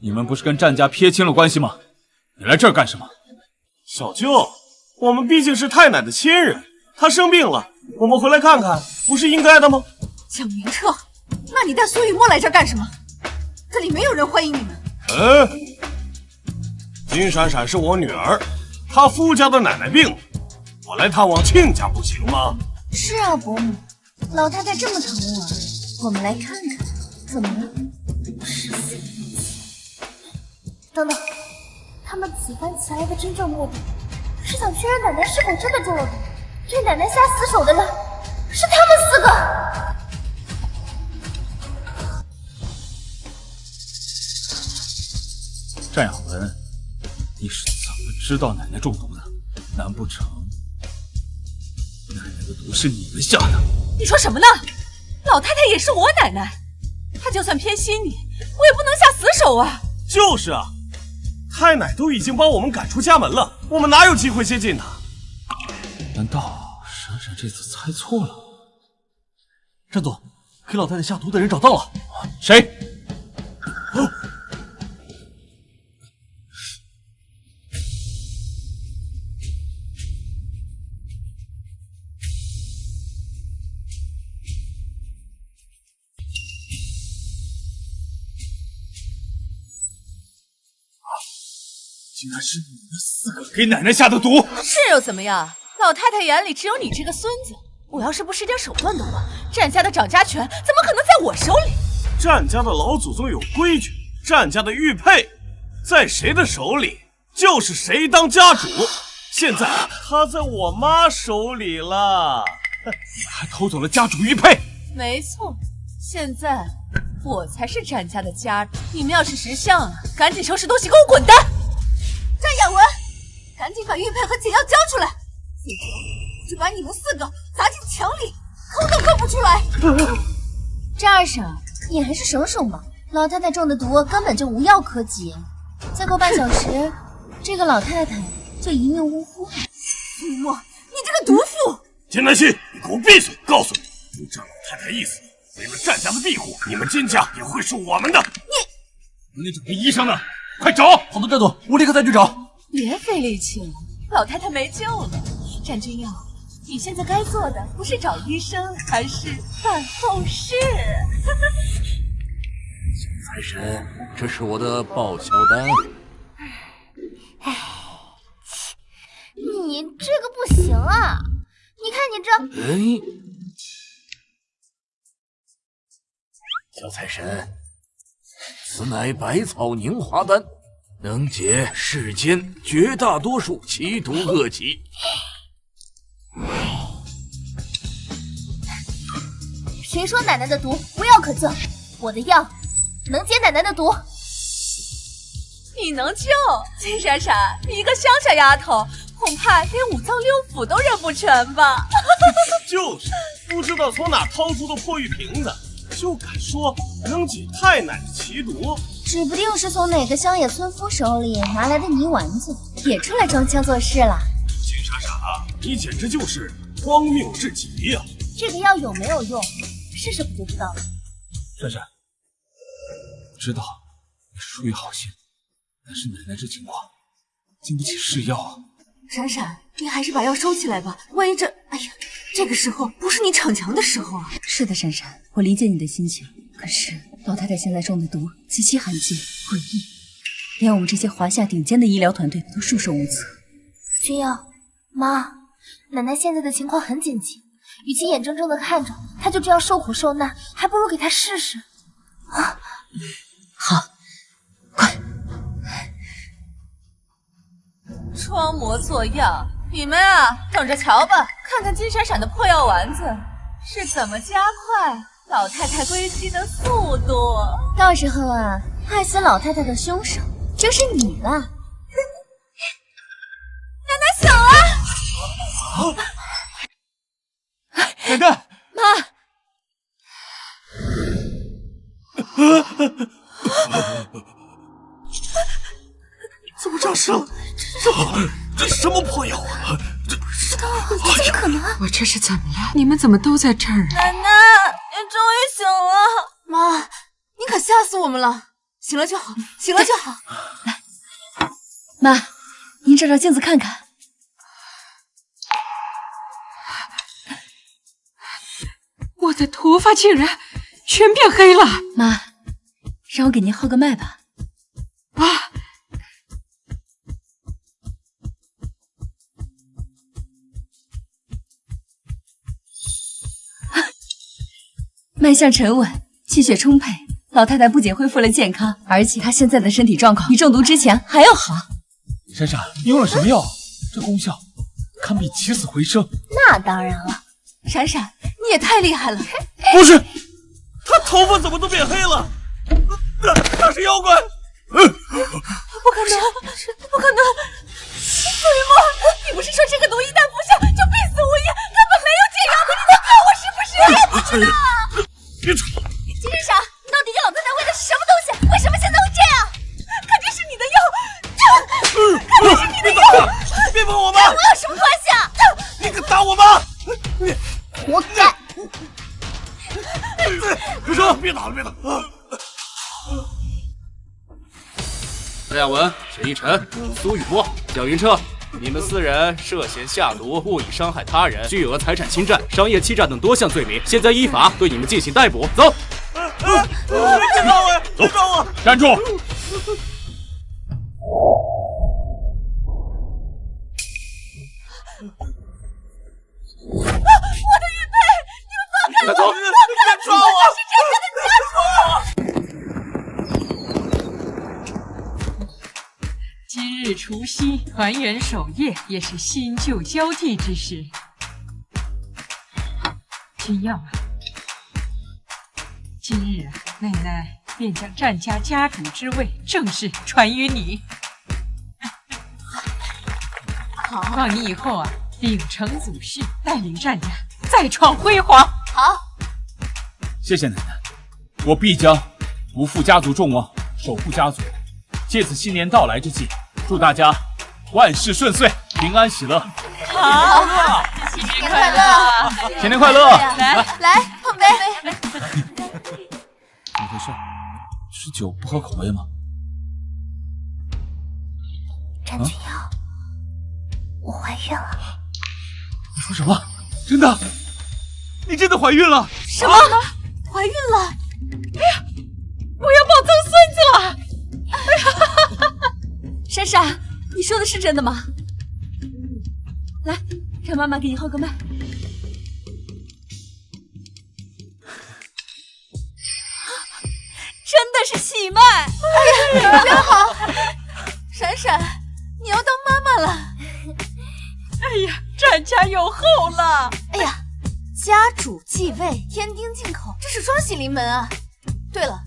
G: 你们不是跟战家撇清了关系吗？你来这儿干什么？
H: 小舅，我们毕竟是太奶的亲人，她生病了，我们回来看看，不是应该的吗？
B: 蒋明彻，那你带苏雨墨来这儿干什么？这里没有人欢迎你们。
H: 金闪闪是我女儿，她夫家的奶奶病了，我来探望亲家不行吗？
A: 是啊，伯母，老太太这么疼我们来看看，怎么了？
I: 等等，他们此番前来的真正目的，是想确认奶奶是否真的中了毒，对奶奶下死手的人是他们4个。
F: 战雅文，你是怎么知道奶奶中毒的？难不成奶奶的毒是你们下的？
B: 你说什么呢？老太太也是我奶奶，她就算偏心你，我也不能下死手啊！
H: 就是啊，太奶都已经把我们赶出家门了，我们哪有机会接近她？
F: 难道闪闪这次猜错了？
E: 战总，给老太太下毒的人找到了。
G: 谁？竟然是你们4个给奶奶下的毒！
B: 是又怎么样？老太太眼里只有你这个孙子。我要是不使点手段的话，战家的掌家权怎么可能在我手里？
H: 战家的老祖宗有规矩，战家的玉佩在谁的手里，就是谁当家主。现在他在我妈手里了。
G: 你们还偷走了家主玉佩？
B: 没错，现在我才是战家的家主。你们要是识相啊，赶紧收拾东西给我滚蛋！战雅文，赶紧把玉佩和解药交出来，否则就把你们4个砸进墙里，抠都抠不出来。
A: 张二婶，你还是省省吧，老太太中的毒根本就无药可解，再过半小时，这个老太太就一命呜呼了。
B: 雨墨，你这个毒妇！
H: 金南希，你给我闭嘴！告诉你，你这老太太一死，为了战家的庇护，你们金家也会是我们的。
G: 那几个医生呢？快找！
E: 好的，战总，我立刻再去找。
B: 别费力气了，老太太没救了。战君耀，你现在该做的不是找医生，而是办后事。
E: 财神，这是我的报销单。
I: 你这个不行啊！你看你正。
H: 哎，小财神，此乃百草凝华丹，能解世间绝大多数奇毒恶疾。
I: 谁说奶奶的毒无药可救？我的药能解奶奶的毒。
B: 你能救？金闪闪，你一个乡下丫头，恐怕连五脏六腑都认不全吧？
H: 就是，不知道从哪掏出的破玉瓶子，就敢说能解太奶的奇毒，
A: 指不定是从哪个乡野村夫手里拿来的泥丸子，也出来装腔作势了。
H: 金闪闪，你简直就是荒谬至极呀！
A: 这个药有没有用，试试不就知道了。
G: 闪闪，知道你出于好心，但是奶奶这情况经不起试药啊。
B: 闪闪，你还是把药收起来吧，万一这……哎呀，这个时候不是你逞强的时候啊！
A: 是的，闪闪，我理解你的心情。可是老太太现在中的毒极其罕见、诡异，连我们这些华夏顶尖的医疗团队都束手无策。
I: 君瑶，妈，奶奶现在的情况很紧急，与其眼睁睁的看着她就这样受苦受难，还不如给她试试。啊，
A: 好，
B: 装模作样，你们啊，等着瞧吧，看看金闪闪的破药丸子是怎么加快老太太归西的速度。
A: 到时候啊，害死老太太的凶手就是你了。
B: 奶奶醒了！
G: 奶奶，
H: 怎么诈尸了？这什么破药啊！
A: 这怎么可能？
J: 我这是怎么了？你们怎么都在这儿啊？
B: 奶奶，你终于醒了！妈，你可吓死我们了！醒了就好，醒了就好。
A: 来，妈，您照照镜子看看。
J: 我的头发竟然全变黑了！
A: 妈，让我给您号个脉吧。
J: 啊！
A: 脉象沉稳，气血充沛，老太太不仅恢复了健康，而且她现在的身体状况比中毒之前还要好。
G: 闪闪，你用了什么药？这功效堪比起死回生。
A: 那当然了，
B: 闪闪，你也太厉害了！
H: 不是，他头发怎么都变黑了？那是妖怪！
B: 不可能，不可能！苏雨墨，你不是说这个毒一旦服下就必死无疑，根本没有解药的？你在骗我是不是？不知道。
H: 别吵！
I: 金闪闪，你到底给老太太喂的是什么东西？为什么现在会这样？
B: 肯定是你的药，肯定是你的药！
H: 别碰我妈！
I: 跟我有什么关系啊？
H: 你敢打我妈！你
I: 活该！
H: 住手！别打了，别打了！
C: 陈亚文、沈逸晨、苏雨墨、蒋云彻，你们4人涉嫌下毒、故意伤害他人、巨额财产侵占、商业欺诈等多项罪名，现在依法对你们进行逮捕。走！
H: 别抓我！别抓我！
G: 站住！
B: 我的玉佩，你们放开我！
C: 走！
H: 别抓我！
B: 是这样的家属！
J: 今日除夕，团圆守夜，也是新旧交替之时。君耀啊，今日奶奶便将战家家主之位正式传于你。
B: 好，
J: 望你以后啊，秉承祖训，带领战家再创辉煌。
B: 好，
G: 谢谢奶奶，我必将不负家族众望，守护家族。借此新年到来之际，祝大家万事顺遂，平安喜乐。
B: 好，新年快乐！
G: 新年快乐！
B: 来碰杯。
G: 怎么回事？是酒不合口味吗？
I: 战君瑶，我怀孕了。
G: 你说什么？真的？你真的怀孕了？
B: 什么？怀孕了？
J: 哎呀，我要抱曾孙子了！
A: 闪闪，你说的是真的吗？来，让妈妈给你号个脉。
B: 真的是喜脉！哎呀，真好！闪闪，你要当妈妈了！
J: 哎呀，战家有后了！
B: 哎呀，家主继位，天丁进口，这是双喜临门啊！对了，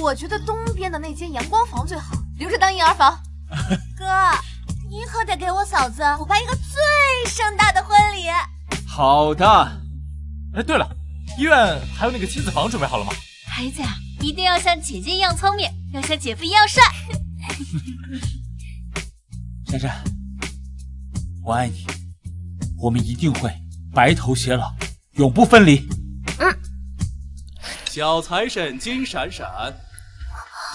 B: 我觉得东边的那间阳光房最好，留着当婴儿房。
A: 哥，你可得给我嫂子补办一个最盛大的婚礼。
G: 好的。
C: 哎，对了，医院还有那个亲子房准备好了吗？
A: 孩子呀，一定要像姐姐一样聪明，要像姐夫一样帅。
G: 珊珊，我爱你，我们一定会白头偕老，永不分离。
L: 小财神金闪闪，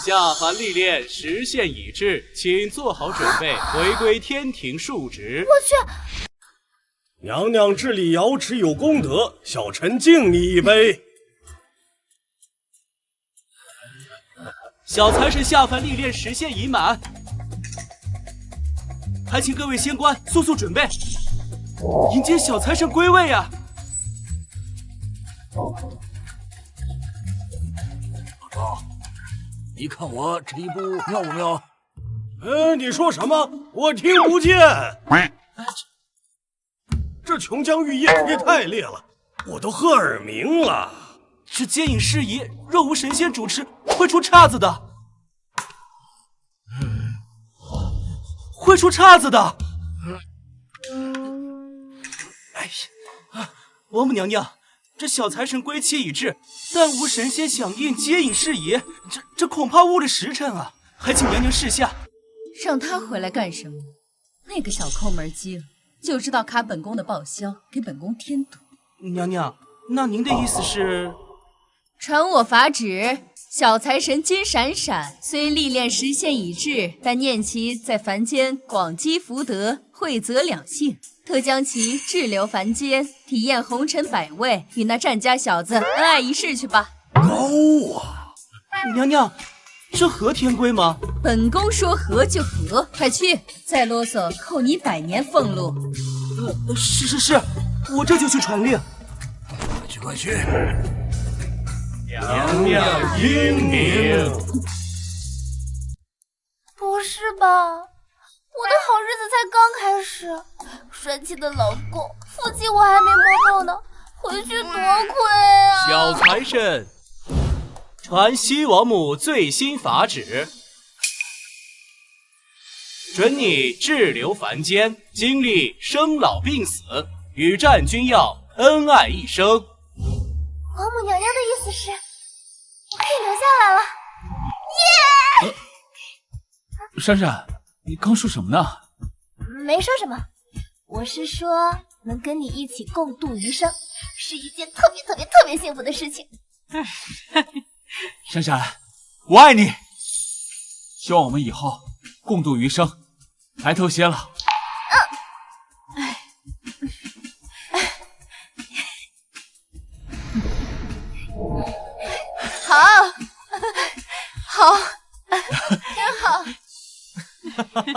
L: 下凡历练时限已至，请做好准备，回归天庭述职。
A: 我去，
H: 娘娘治理瑶池有功德，小臣敬你一杯。
L: 小财神下凡历练时限已满，还请各位仙官速速准备，迎接小财神归位啊！
H: 老赵，你看我这一步妙不妙？你说什么？我听不见。这琼浆玉液也太烈了，我都喝耳鸣了。
L: 这接引事宜若无神仙主持，会出岔子的。会出岔子的。哎呀，王母娘娘，这小财神归期已至，但无神仙响应接引事宜，这恐怕误了时辰啊！还请娘娘示下。
B: 让他回来干什么？那个小抠门机了，就知道卡本宫的报销，给本宫添堵。
L: 娘娘，那您的意思是？
B: 传我法旨，小财神金闪闪虽历练时限已至，但念其在凡间广积福德，惠泽两性，特将其滞留凡间，体验红尘百味，与那战家小子恩爱一世去吧。
H: 高啊！
L: 娘娘，这合天规吗？
B: 本宫说合就合，快去！再啰嗦，扣你100年俸禄。
L: 是，我这就去传令。
H: 快去！娘娘英明。
I: 不是吧？我的好日子才刚开始，帅气的老公，腹肌我还没摸透呢，回去多亏啊！
L: 小财神，传西王母最新法旨，准你滞留凡间，经历生老病死，与战君耀恩爱一生。
I: 王母娘娘的意思是，我可以留下来了。耶！
G: 珊珊，你刚说什么呢？
I: 没说什么，我是说能跟你一起共度余生，是一件特别幸福的事情。
G: 珊珊，我爱你，希望我们以后共度余生，白头偕老，